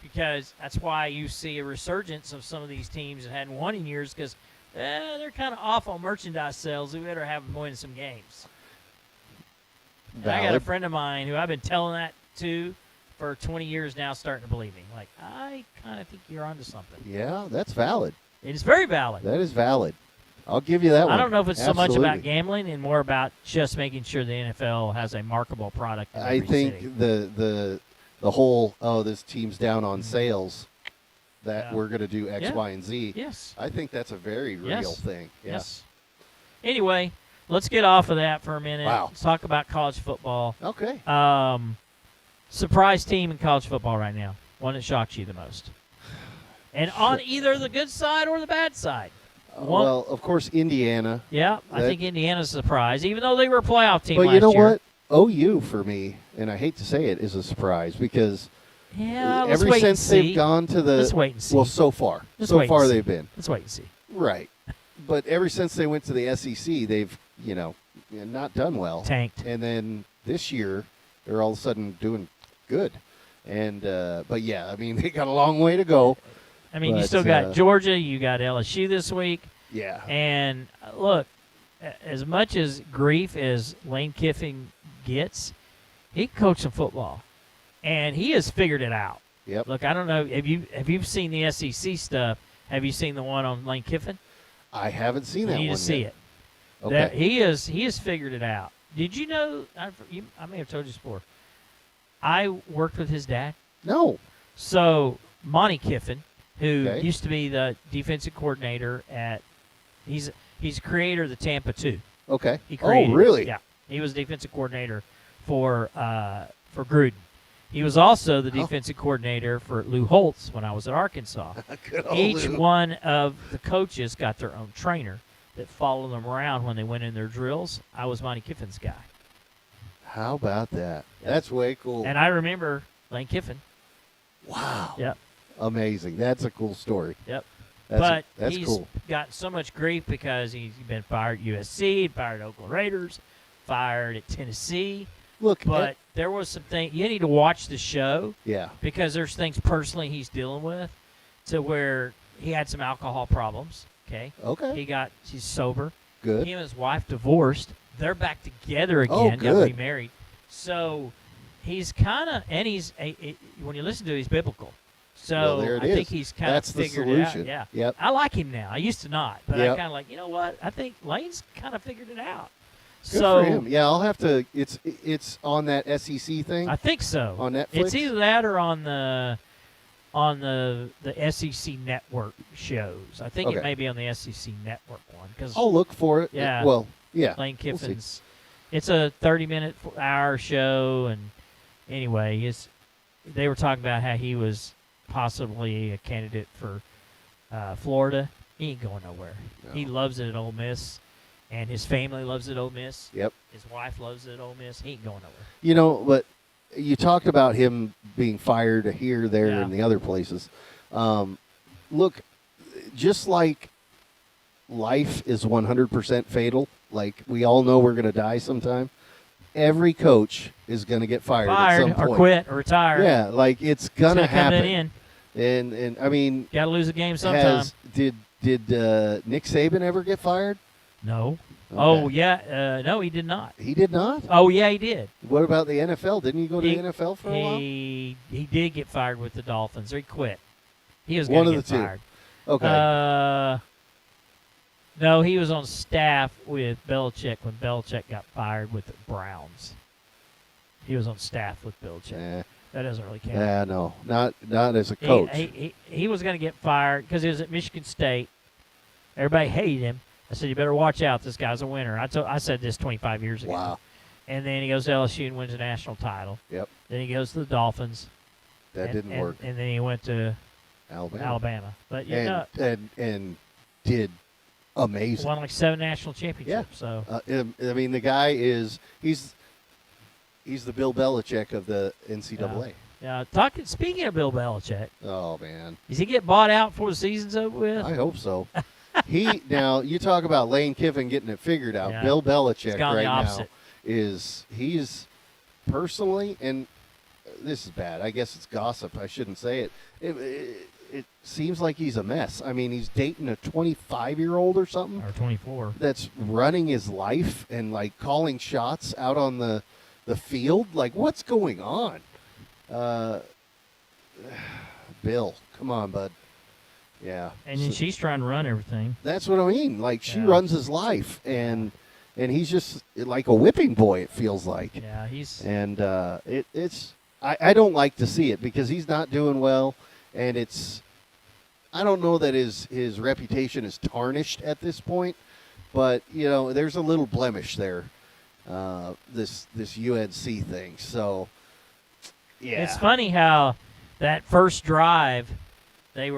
because that's why you see a resurgence of some of these teams that hadn't won in years because they're kind of off on merchandise sales. We better have them win some games. I got a friend of mine who I've been telling that to for 20 years now, starting to believe me. Like, I kind of think you're onto something. Yeah, that's valid. It is very valid. That is valid. I'll give you that one. I don't know if it's so much about gambling and more about just making sure the NFL has a marketable product in every city. the whole, this team's down on sales, that we're going to do X, Y, and Z. Yes. I think that's a very real thing. Yeah. Yes. Anyway, let's get off of that for a minute. Wow. Let's talk about college football. Okay. Surprise team in college football right now. One that shocks you the most. And on either the good side or the bad side. Well, of course, Indiana. Yeah, I think Indiana's a surprise, even though they were a playoff team last year. But you know what? OU, for me, and I hate to say it, is a surprise because ever since they've gone to the – let's wait and see. Well, so far. So far they've been. Let's wait and see. Right. But ever since they went to the SEC, they've, not done well. Tanked. And then this year, they're all of a sudden doing good. And but, yeah, they got a long way to go. You still got Georgia. You got LSU this week. Yeah. And, look, as much as grief as Lane Kiffin gets, he can coach some football. And he has figured it out. Yep. Look, I don't know. Have you seen the SEC stuff? Have you seen the one on Lane Kiffin? I haven't seen that one. You need to see it. Okay. He has figured it out. Did you know? I may have told you this before. I worked with his dad. No. So, Monty Kiffin, who used to be the defensive coordinator at he's creator of the Tampa 2. Okay. He created really? Yeah. He was defensive coordinator for Gruden. He was also the defensive coordinator for Lou Holtz when I was at Arkansas. Each one of the coaches got their own trainer that followed them around when they went in their drills. I was Monty Kiffin's guy. How about that? Yep. That's way cool. And I remember Lane Kiffin. Wow. Yep. Amazing. That's a cool story. Yep. That's he's cool. Got so much grief because he's been fired at USC, fired at Oakland Raiders, fired at Tennessee. Look, but there was some things you need to watch the show. Yeah. Because there's things personally he's dealing with, to where he had some alcohol problems. Okay. He's sober. Good. He and his wife divorced. They're back together again. Oh, Got good. remarried. So he's kind of, and when you listen to it, he's biblical. So there it I is. think he's kind of figured it out. Yeah. Yep. I like him now. I used to not, but Yep. I kind of like, you know what? I think Lane's kind of figured it out. Good so for him. Yeah, I'll have to. It's on that SEC thing. I think so. On Netflix. It's either that or on the SEC network shows. I think it may be on the SEC network one. Cause I'll look for it. Yeah. Well, yeah. Lane Kiffin's. It's a 30-minute hour show, and anyway, they were talking about how he was possibly a candidate for Florida. He ain't going nowhere. No. He loves it at Ole Miss, and his family loves it at Ole Miss. Yep. His wife loves it at Ole Miss. He ain't going nowhere. You know, but you talked about him being fired here, there, and the other places. Look, just like life is 100% fatal, like we all know we're going to die sometime, every coach is going to get fired at some point. Or quit or retire. Yeah, like it's going to happen. In. And I mean, got to lose a game sometime. Did Nick Saban ever get fired? No. Okay. Oh, yeah. No, he did not. He did not? Oh, yeah, he did. What about the NFL? Didn't he go to the NFL for a while? He did get fired with the Dolphins, or he quit. He was one going of to the get fired. Two. Okay. No, he was on staff with Belichick when Belichick got fired with the Browns. He was on staff with Belichick. That doesn't really count. Yeah, no, not as a coach. He was going to get fired because he was at Michigan State. Everybody hated him. I said, you better watch out. This guy's a winner. I said this 25 years ago. Wow. And then he goes to LSU and wins a national title. Yep. Then he goes to the Dolphins. That didn't work. And then he went to Alabama. But and did amazing. Won like 7 national championships. Yeah. So I mean, the guy he's the Bill Belichick of the NCAA. Yeah. Speaking of Bill Belichick. Oh man. Does he get bought out before the season's over with? I hope so. Now you talk about Lane Kiffin getting it figured out. Yeah. Bill Belichick right now he's personally, and this is bad. I guess it's gossip. I shouldn't say it. It seems like he's a mess. I mean, he's dating a 25-year-old or something. Or 24. That's running his life and like calling shots out on the field. Like, what's going on? Bill, come on, bud. Yeah. And then she's trying to run everything. That's what I mean. Like, she runs his life, and he's just like a whipping boy, it feels like. Yeah, he's... And it's I don't like to see it because he's not doing well, and I don't know that his reputation is tarnished at this point, but, you know, there's a little blemish there, this UNC thing. So, yeah. It's funny how that first drive... they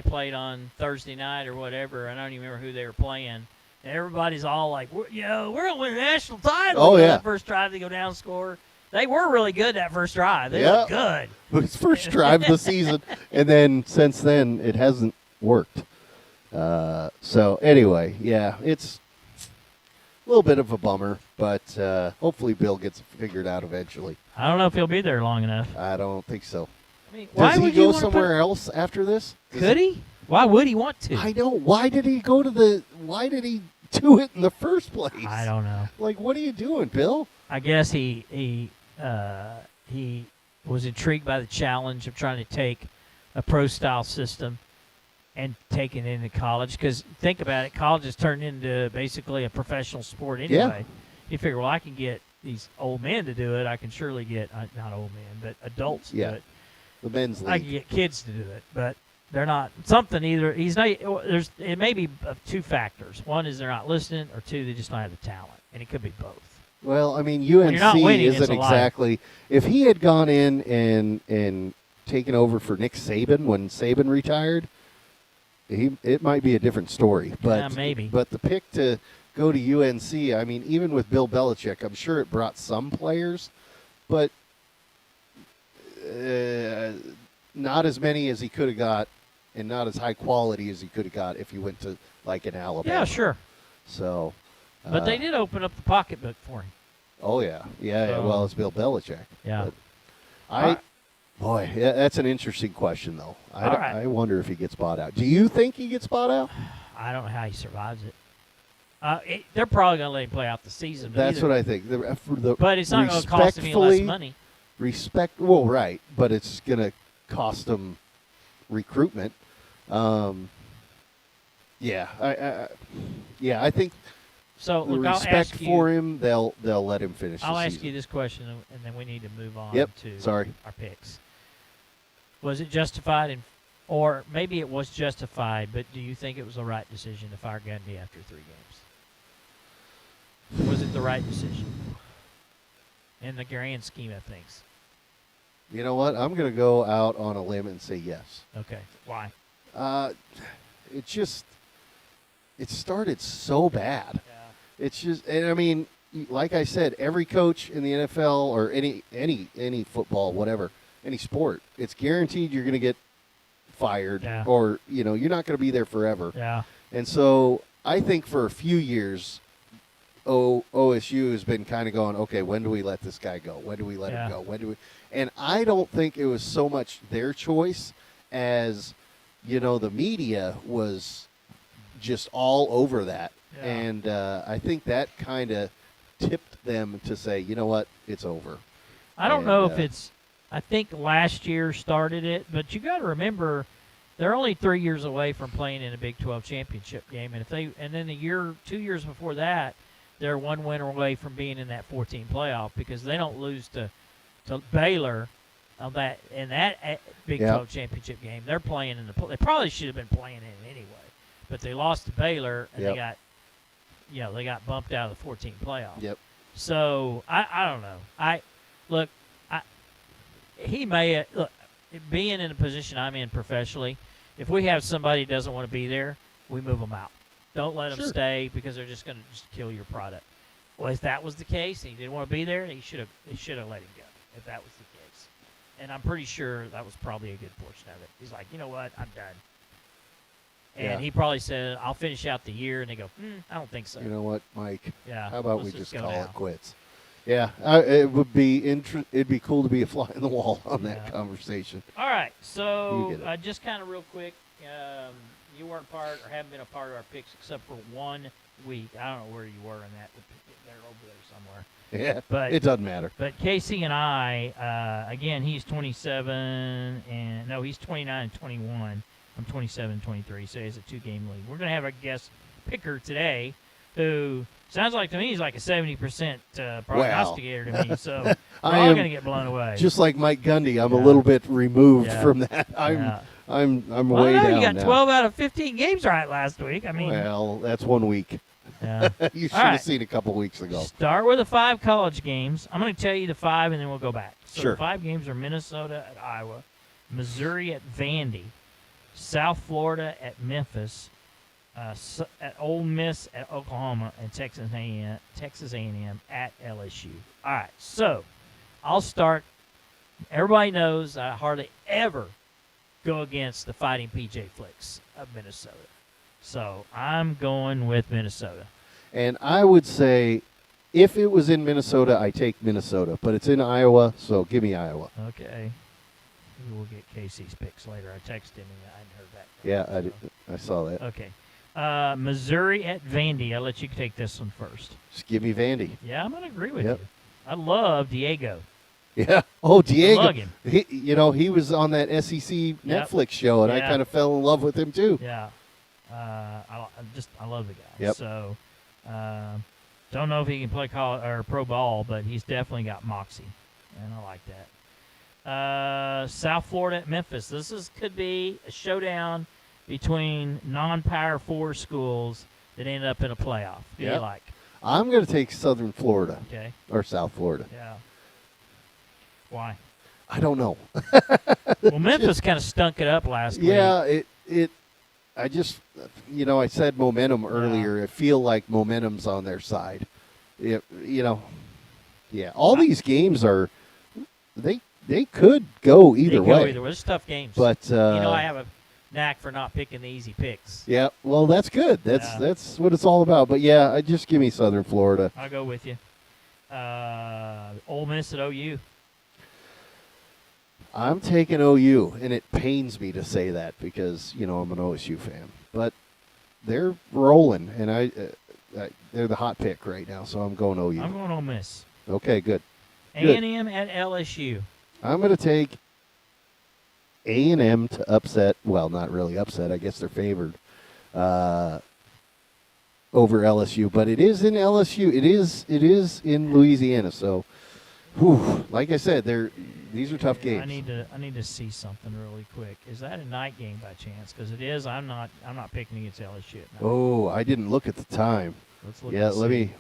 played on Thursday night or whatever. I don't even remember who they were playing. And everybody's all like, we're going to win a national title. Oh, yeah. That first drive, they go down and score. They were really good that first drive. They looked good. His first drive of the season. And then since then, it hasn't worked. So, anyway, yeah, it's a little bit of a bummer. But hopefully Bill gets it figured out eventually. I don't know if he'll be there long enough. I don't think so. I mean, Does he go somewhere else after this? Could he? Why would he want to? I know. Why did he do it in the first place? I don't know. Like, what are you doing, Bill? I guess he was intrigued by the challenge of trying to take a pro-style system and take it into college. Because think about it, college has turned into basically a professional sport anyway. You figure, well, I can get these old men to do it. I can surely get, not old men, but adults to do it. The men's league. I can get kids to do it, but they're not something either. He's not. It may be two factors. One is they're not listening, or two, they just don't have the talent, and it could be both. Well, I mean, UNC isn't exactly. If he had gone in and taken over for Nick Saban when Saban retired, it might be a different story. But maybe. But the pick to go to UNC, I mean, even with Bill Belichick, I'm sure it brought some players, but. Not as many as he could have got, and not as high quality as he could have got if he went to like an Alabama. Yeah, sure. So, but they did open up the pocketbook for him. Oh, yeah. Yeah, well, it's Bill Belichick. Yeah. Boy, yeah, that's an interesting question, though. right. I wonder if he gets bought out. Do you think he gets bought out? I don't know how he survives it. They're probably going to let him play out the season. That's what I think. But it's not going to cost him any less money. Well, right, but it's going to cost him recruitment. I think so. the Look, respect for him, they'll let him finish. I'll the ask season. you this question, and then we need to move on to our picks. Was it justified, or maybe it was justified, but do you think it was the right decision to fire Gundy after 3 games? Was it the right decision in the grand scheme of things? You know what? I'm going to go out on a limb and say yes. Okay. Why? It started so bad. Yeah. It's just, and I mean, like I said, every coach in the NFL or any football, whatever, any sport, it's guaranteed you're going to get fired, or you're not going to be there forever. Yeah. And so I think for a few years, OSU has been kind of going, okay, when do we let this guy go? When do we let him go? When do we? And I don't think it was so much their choice as, the media was just all over that. Yeah. And I think that kind of tipped them to say, you know what, it's over. I don't know if it's – I think last year started it, but you got to remember they're only 3 years away from playing in a Big 12 championship game. And then 2 years before that, they're 1 win away from being in that 14 playoff because they don't lose to Baylor in that Big 12 championship game. They're playing in they probably should have been playing in it anyway, but they lost to Baylor and they got bumped out of the 14 playoff. Yep. So I don't know. He may being in a position I'm in professionally. If we have somebody who doesn't want to be there, we move them out. Don't let them stay because they're just going to kill your product. Well, if that was the case and he didn't want to be there, they should have let him go. If that was the case, and I'm pretty sure that was probably a good portion of it. He's like, you know what, I'm done. And he probably said, I'll finish out the year, and they go, I don't think so. You know what, Mike? Yeah. How about we just call now. it quits? Yeah, it would be it'd be cool to be a fly in the wall on that conversation. All right, so just kind of real quick, you weren't part or haven't been a part of our picks except for 1 week. I don't know where you were in that. They're over there somewhere. Yeah, but it doesn't matter. But Casey and I, again, he's 27, and no, he's 29 and 21. I'm 27 and 23, so he's a 2-game lead. We're going to have our guest picker today who sounds like to me he's like a 70% prognosticator to me, so we're all going to get blown away. Just like Mike Gundy, I'm a little bit removed from that. I'm way down you got now. 12 out of 15 games right last week. I mean, well, that's 1 week. Yeah. You should have seen a couple weeks ago. Start with the 5 college games. I'm going to tell you the 5, and then we'll go back. So sure. The 5 games are Minnesota at Iowa, Missouri at Vandy, South Florida at Memphis, at Ole Miss at Oklahoma, and Texas A&M at LSU. All right, so I'll start. Everybody knows I hardly ever go against the Fighting P.J. Flicks of Minnesota. So I'm going with Minnesota. And I would say if it was in Minnesota, I take Minnesota. But it's in Iowa, so give me Iowa. Okay. Maybe we'll get Casey's picks later. I texted him and I hadn't heard that. Yeah, I saw that. Okay. Missouri at Vandy. I'll let you take this one first. Just give me Vandy. Yeah, I'm going to agree with you. I love Diego. Yeah. Oh, Diego. I love him. He was on that SEC Netflix show, and I kind of fell in love with him too. Yeah. I love the guy. Yep. So, don't know if he can play college or pro ball, but he's definitely got moxie, and I like that. South Florida at Memphis. This could be a showdown between non-Power 4 schools that end up in a playoff. Who do you like? I'm going to take Southern Florida. Okay. Or South Florida. Yeah. Why? I don't know. Well, Memphis kind of stunk it up last week. Yeah, I just, I said momentum earlier. I feel like momentum's on their side. All these games are, they could go either way. It's tough games. But I have a knack for not picking the easy picks. Yeah, well, that's good. That's what it's all about. But, I just give me Southern Florida. I'll go with you. Ole Miss at OU. I'm taking OU, and it pains me to say that because, I'm an OSU fan. But they're rolling, and they're the hot pick right now, so I'm going OU. I'm going Ole Miss. Okay, good. A&M at LSU. I'm going to take A&M to upset. Well, not really upset. I guess they're favored over LSU, but it is in LSU. It is in Louisiana. So, like I said, these are tough games. I need to see something really quick. Is that a night game by chance? Because it is. I'm not picking against LSU. Oh, I didn't look at the time. Let's look. Yeah, let me.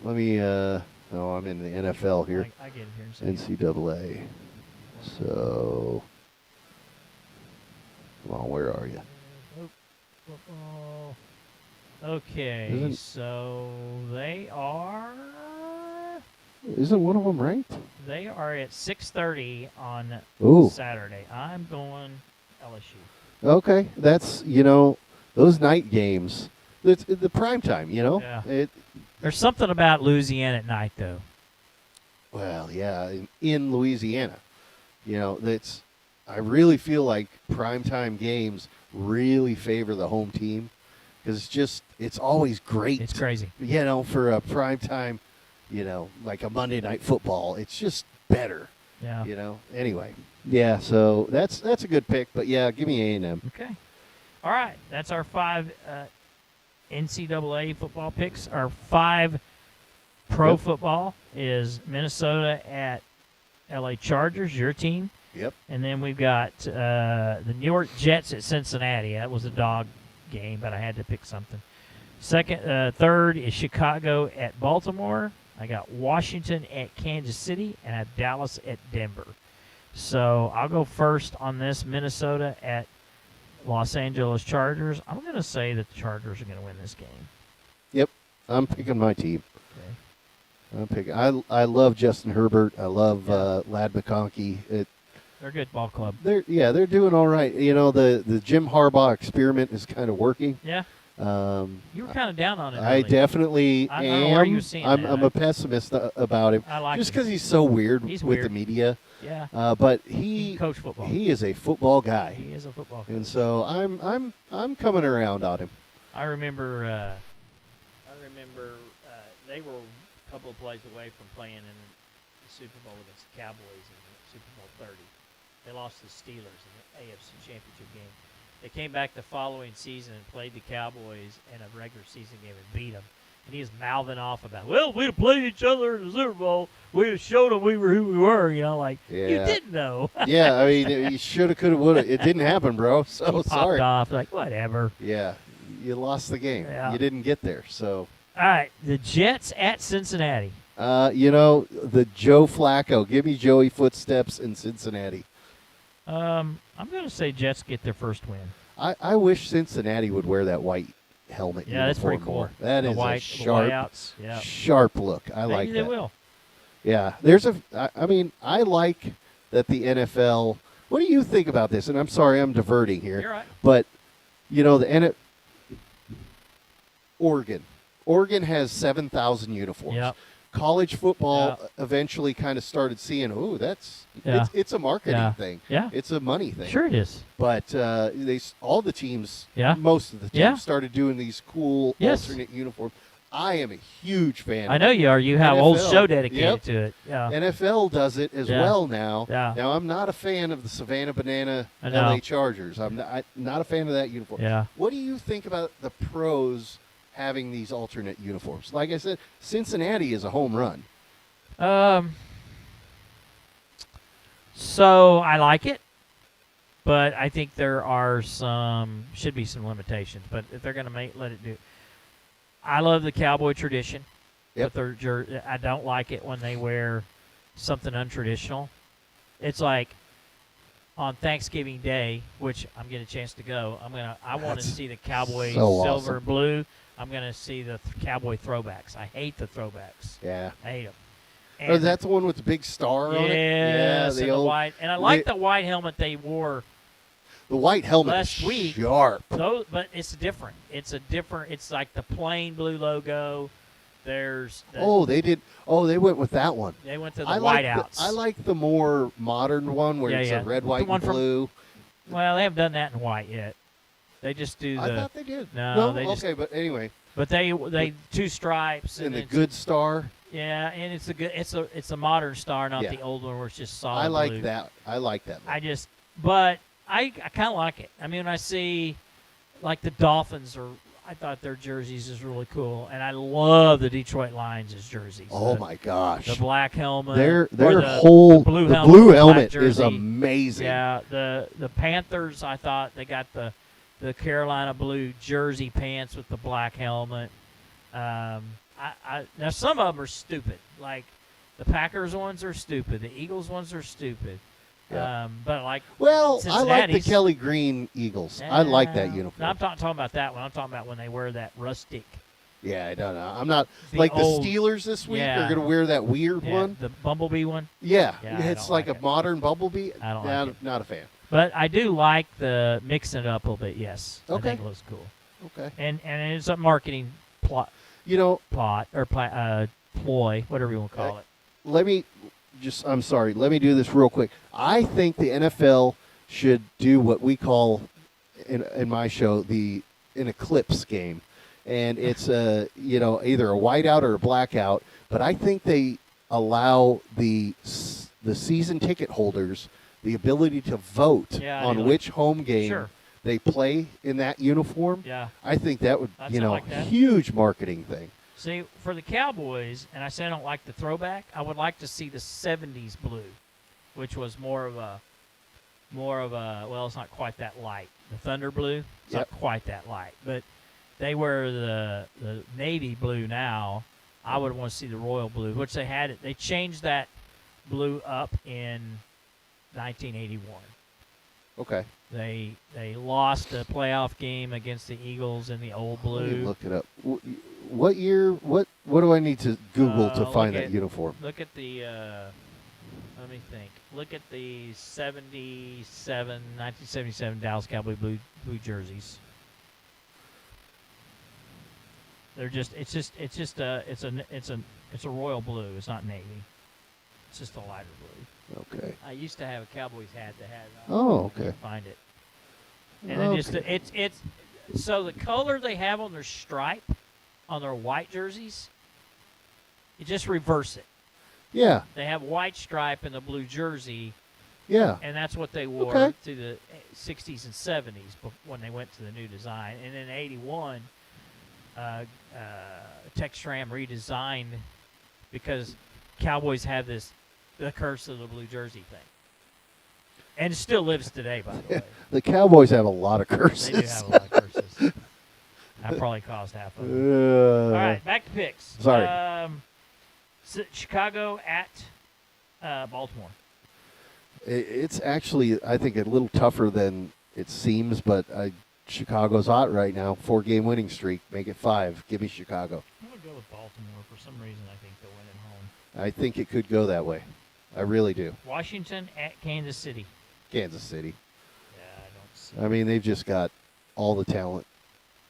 Oh, I'm in the NFL here. I get it here in a second. NCAA. So, come on, where are you? Football. Okay, so they are. Isn't one of them ranked? They are at 6:30 on Saturday. I'm going LSU. Okay, that's those night games. It's the prime time. Yeah. There's something about Louisiana at night, though. Well, yeah, in Louisiana, I really feel like primetime games really favor the home team because it's always great. It's crazy. For a primetime, like a Monday Night Football, it's just better. Yeah. Anyway, yeah. So that's a good pick, but yeah, give me A&M. Okay. All right, that's our 5 NCAA football picks. Our 5 pro football is Minnesota at LA Chargers, your team. Yep. And then we've got the New York Jets at Cincinnati. That was a dog game, but I had to pick something. Third is Chicago at Baltimore. I got Washington at Kansas City, and I have Dallas at Denver. So I'll go first on this, Minnesota at Los Angeles Chargers. I'm going to say that the Chargers are going to win this game. Yep. I'm picking my team. Okay. I love Justin Herbert. I love Lad McConkey. They're a good ball club. They're doing all right. The Jim Harbaugh experiment is kind of working. Yeah. You were kind of down on it. I definitely am. I don't know where you're seeing that. I'm a pessimist about him. I like just him. because he's so weird He's with weird. the media. Yeah. But he can coach football. He is a football guy. He is a football coach. And so I'm coming around on him. I remember they were a couple of plays away from playing in the Super Bowl against the Cowboys in Super Bowl 30. They lost to the Steelers in the AFC Championship game. They came back the following season and played the Cowboys in a regular season game and beat them. And he was mouthing off about, well, we'd have played each other in the Super Bowl. We'd have showed them we were who we were. You didn't know. Yeah, I mean, you shoulda, coulda, woulda. It didn't happen, bro. So he sorry. Popped off like, whatever. Yeah, you lost the game. Yeah. You didn't get there. So. All right, the Jets at Cincinnati. The Joe Flacco. Give me Joey footsteps in Cincinnati. I'm going to say Jets get their first win. I wish Cincinnati would wear that white helmet. Yeah, that's pretty cool. More. That the is white, a sharp, sharp look. I Maybe like that. They will. Yeah, I like that the NFL. What do you think about this? And I'm sorry, I'm diverting here. You're right. But Oregon has 7,000 uniforms. Yep. College football eventually kind of started seeing, it's a marketing thing. Yeah. It's a money thing. Sure it is. But all the teams, most of the teams started doing these cool alternate uniforms. I am a huge fan. I know you are. You have a whole show dedicated to it. Yeah. NFL does it as well now. Yeah. Now, I'm not a fan of the Savannah Banana LA Chargers. I'm not a fan of that uniform. Yeah. What do you think about the pros having these alternate uniforms? Like I said, Cincinnati is a home run. So I like it, but I think there are should be some limitations. But if they're going to let it do, I love the cowboy tradition. Yep. With their I don't like it when they wear something untraditional. It's like on Thanksgiving Day, which I'm getting a chance to go. I want to see the cowboy silver and blue. I'm going to see the cowboy throwbacks. I hate the throwbacks. Yeah. I hate them. Oh, that's the one with the big star on it? Yeah, the white. And I like the white helmet they wore. The white helmet last is week, sharp. But it's different. It's like the plain blue logo There's they did. Oh, they went with that one. They went to the whiteouts. I like the more modern one where it's a red, white, and blue. Well, they haven't done that in white yet. They just do the. I thought they did. No, okay, but anyway. But they two stripes and the good star. Yeah, and it's a modern star, not the old one where it's just solid. I like blue. that. I like that. But I kind of like it. I mean, when I see like the Dolphins I thought their jerseys is really cool, and I love the Detroit Lions' jerseys. Oh my gosh, the black helmet, their the blue helmet is amazing. Yeah, the Panthers, I thought they got the Carolina blue jersey pants with the black helmet. Now some of them are stupid. Like the Packers ones are stupid. The Eagles ones are stupid. Yeah. But I like the Kelly Green Eagles. I like that uniform. No, I'm talking about that one. I'm talking about when they wear that rustic. Yeah, I don't know. I'm not the Steelers this week are going to wear that weird one. The bumblebee one. Yeah it's like a modern bumblebee. I don't like it. Not a fan. But I do like the mixing it up a little bit. Yes, okay. I think it looks cool. Okay, and it's a marketing plot. Ploy, whatever you want to call it. I'm sorry. Let me do this real quick. I think the NFL should do what we call in my show an eclipse game, and it's either a whiteout or a blackout. But I think they allow the season ticket holders the ability to vote on which home game they play in that uniform. Yeah, I think that would huge marketing thing. See, for the Cowboys, and I say I don't like the throwback, I would like to see the 70s blue, which was more of a well, it's not quite that light. The Thunder blue, it's not quite that light. But they wear the navy blue now. I would want to see the royal blue, which they had it. They changed that blue up in 1981. Okay. They lost a playoff game against the Eagles in the old blue. Let me look it up. What year? What do I need to Google to find that uniform? Look at the. Let me think. Look at the 1977 Dallas Cowboy blue jerseys. They're just. It's a royal blue. It's not navy. It's just a lighter blue. Okay. I used to have a Cowboys hat that had. Oh, okay. Find it. And then it's so the color they have on their stripe, on their white jerseys, you just reverse it. Yeah. They have white stripe in the blue jersey. Yeah. And that's what they wore through the 60s and 70s when they went to the new design. And in 81, Textram redesigned because Cowboys have the curse of the blue jersey thing. And it still lives today, by the way. The Cowboys have a lot of curses. They do have a lot of curses. That probably caused half of them. All right, back to picks. Sorry. Chicago at Baltimore. It's actually, I think, a little tougher than it seems, but Chicago's hot right now. 4-game winning streak. Make it 5. Give me Chicago. I'm going to go with Baltimore. For some reason, I think they'll win at home. I think it could go that way. I really do. Washington at Kansas City. Kansas City. Yeah, I don't see. I mean, they've just got all the talent.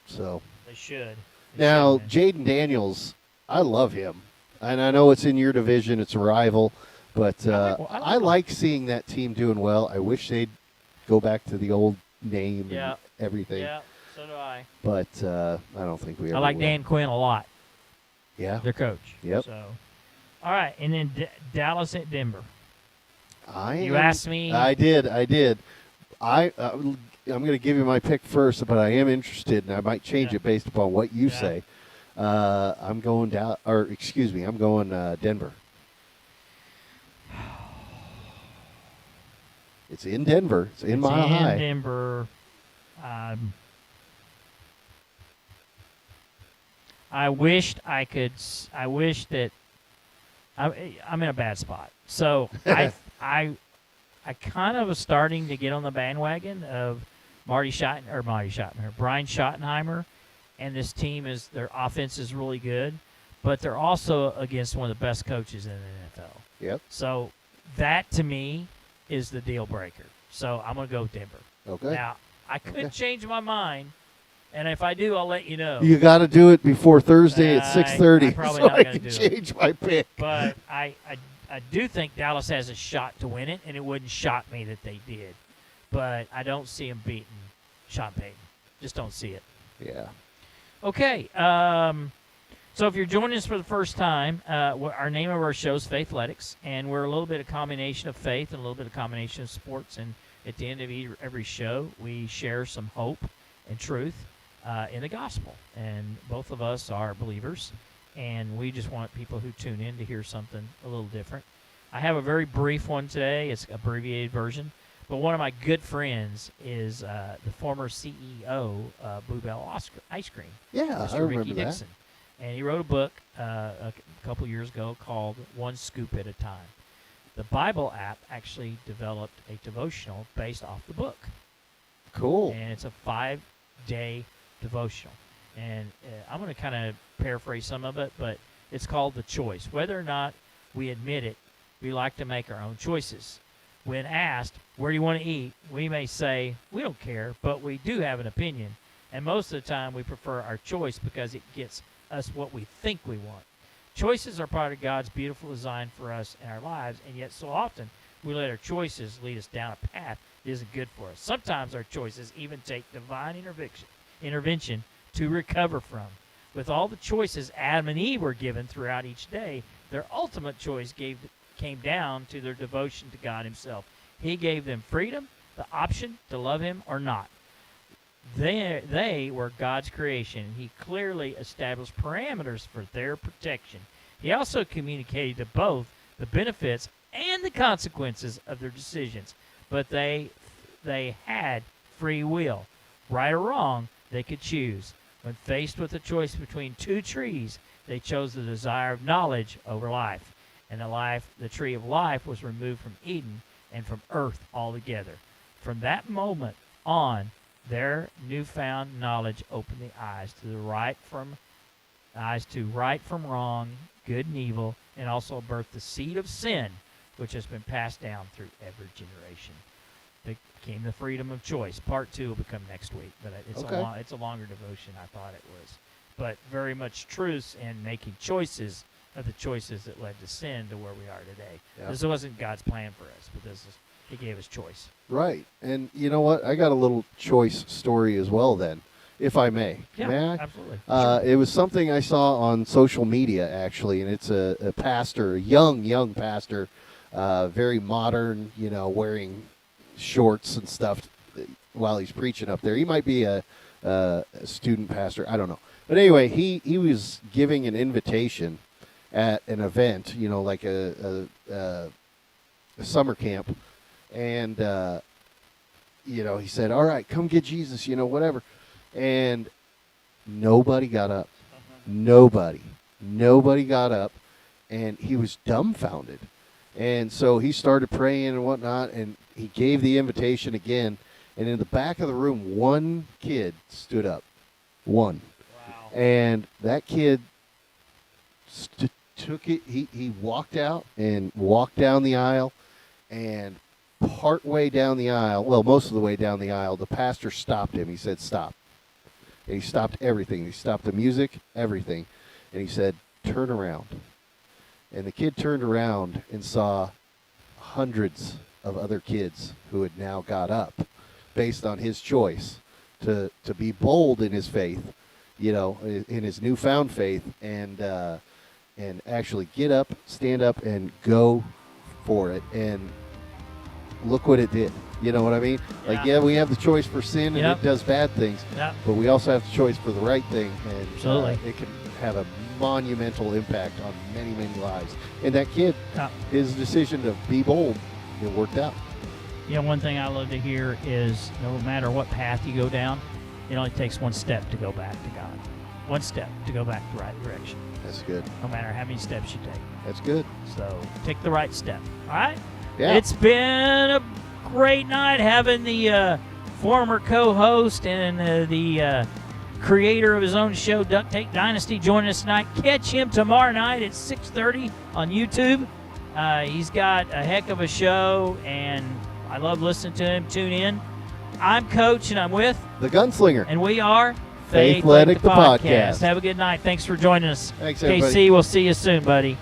So they should. Now, Jaden Daniels, I love him. And I know it's in your division. It's a rival. But I like seeing that team doing well. I wish they'd go back to the old name and everything. Yeah, so do I. But I don't think we ever I like will. Dan Quinn a lot. Yeah. Their coach. Yep. So, all right, and then Dallas at Denver. You asked me. I did. I'm going to give you my pick first, but I am interested, and I might change it based upon what you say. I'm going I'm going Denver. It's in Denver. It's in Mile High. Denver. I wish that I'm in a bad spot. So I kind of was starting to get on the bandwagon of Brian Schottenheimer, and this team their offense is really good, but they're also against one of the best coaches in the NFL. Yep. So that to me is the deal breaker. So I'm going to go with Denver. Okay. Now I could change my mind And if I do, I'll let you know. You got to do it before Thursday at 6:30 probably so not I gonna can do change my pick. But I do think Dallas has a shot to win it, and it wouldn't shock me that they did. But I don't see them beating Sean Payton. Just don't see it. Yeah. Okay. So if you're joining us for the first time, our name of our show is Faithletics, and we're a little bit of combination of faith and a little bit of combination of sports. And at the end of every show, we share some hope and truth in the gospel. And both of us are believers, and we just want people who tune in to hear something a little different. I have a very brief one today. It's an abbreviated version. But one of my good friends is the former CEO of Blue Bell Ice Cream. Yeah, Mr. I remember Ricky that. Dixon. And he wrote a book a couple years ago called One Scoop at a Time. The Bible app actually developed a devotional based off the book. Cool. And it's a 5-day devotional. And I'm going to kind of paraphrase some of it, but it's called The Choice. Whether or not we admit it, we like to make our own choices. When asked, where do you want to eat, we may say, we don't care, but we do have an opinion. And most of the time, we prefer our choice because it gets us what we think we want. Choices are part of God's beautiful design for us in our lives, and yet so often we let our choices lead us down a path that isn't good for us. Sometimes our choices even take divine intervention to recover from. With all the choices Adam and Eve were given throughout each day, their ultimate choice came down to their devotion to God himself. He gave them freedom, the option to love him or not. They were God's creation, and he clearly established parameters for their protection. He also communicated to both the benefits and the consequences of their decisions, but they had free will. Right or wrong, they could choose. When faced with a choice between two trees, they chose the desire of knowledge over life. And the tree of life was removed from Eden and from earth altogether. From that moment on, their newfound knowledge opened the eyes to right from wrong, good and evil, and also birthed the seed of sin, which has been passed down through every generation. It became the freedom of choice. Part 2 will become next week, but it's a longer devotion. I thought it was, but very much truth in making choices of the choices that led to sin to where we are today. Yeah. This wasn't God's plan for us, but he gave us choice. Right. And you know what? I got a little choice story as well then, if I may. Yeah, may I? Absolutely. Sure. It was something I saw on social media, actually, and it's a pastor, a young pastor, very modern, wearing shorts and stuff while he's preaching up there. He might be a student pastor. I don't know. But anyway, he was giving an invitation at an event, like a summer camp. And, he said, all right, come get Jesus, whatever. And nobody got up. Nobody got up. And he was dumbfounded. And so he started praying and whatnot, and he gave the invitation again. And in the back of the room, one kid stood up. One. Wow. And that kid took it. He walked out and walked down the aisle, and partway down the aisle, well, most of the way down the aisle, the pastor stopped him. He said, stop. And he stopped everything. He stopped the music, everything. And he said, turn around. And the kid turned around and saw hundreds of other kids who had now got up based on his choice to be bold in his faith, in his newfound faith, and actually get up, stand up, and go for it. And look what it did. You know what I mean? Yeah. We have the choice for sin, and it does bad things. Yep. But we also have the choice for the right thing, and Absolutely. It can have a monumental impact on many, many lives. And that kid, his decision to be bold, it worked out. One thing I love to hear is no matter what path you go down, it only takes one step to go back to God. One step to go back the right direction. That's good. No matter how many steps you take. That's good. So take the right step. All right? Yeah. It's been a great night having the former co-host and the creator of his own show, Duct Tape Dynasty, joining us tonight. Catch him tomorrow night at 6:30 on YouTube. He's got a heck of a show, and I love listening to him. Tune in. I'm Coach, and I'm with the Gunslinger. And we are Faithletic The Podcast. Have a good night. Thanks for joining us. Thanks, everybody. KC, we'll see you soon, buddy.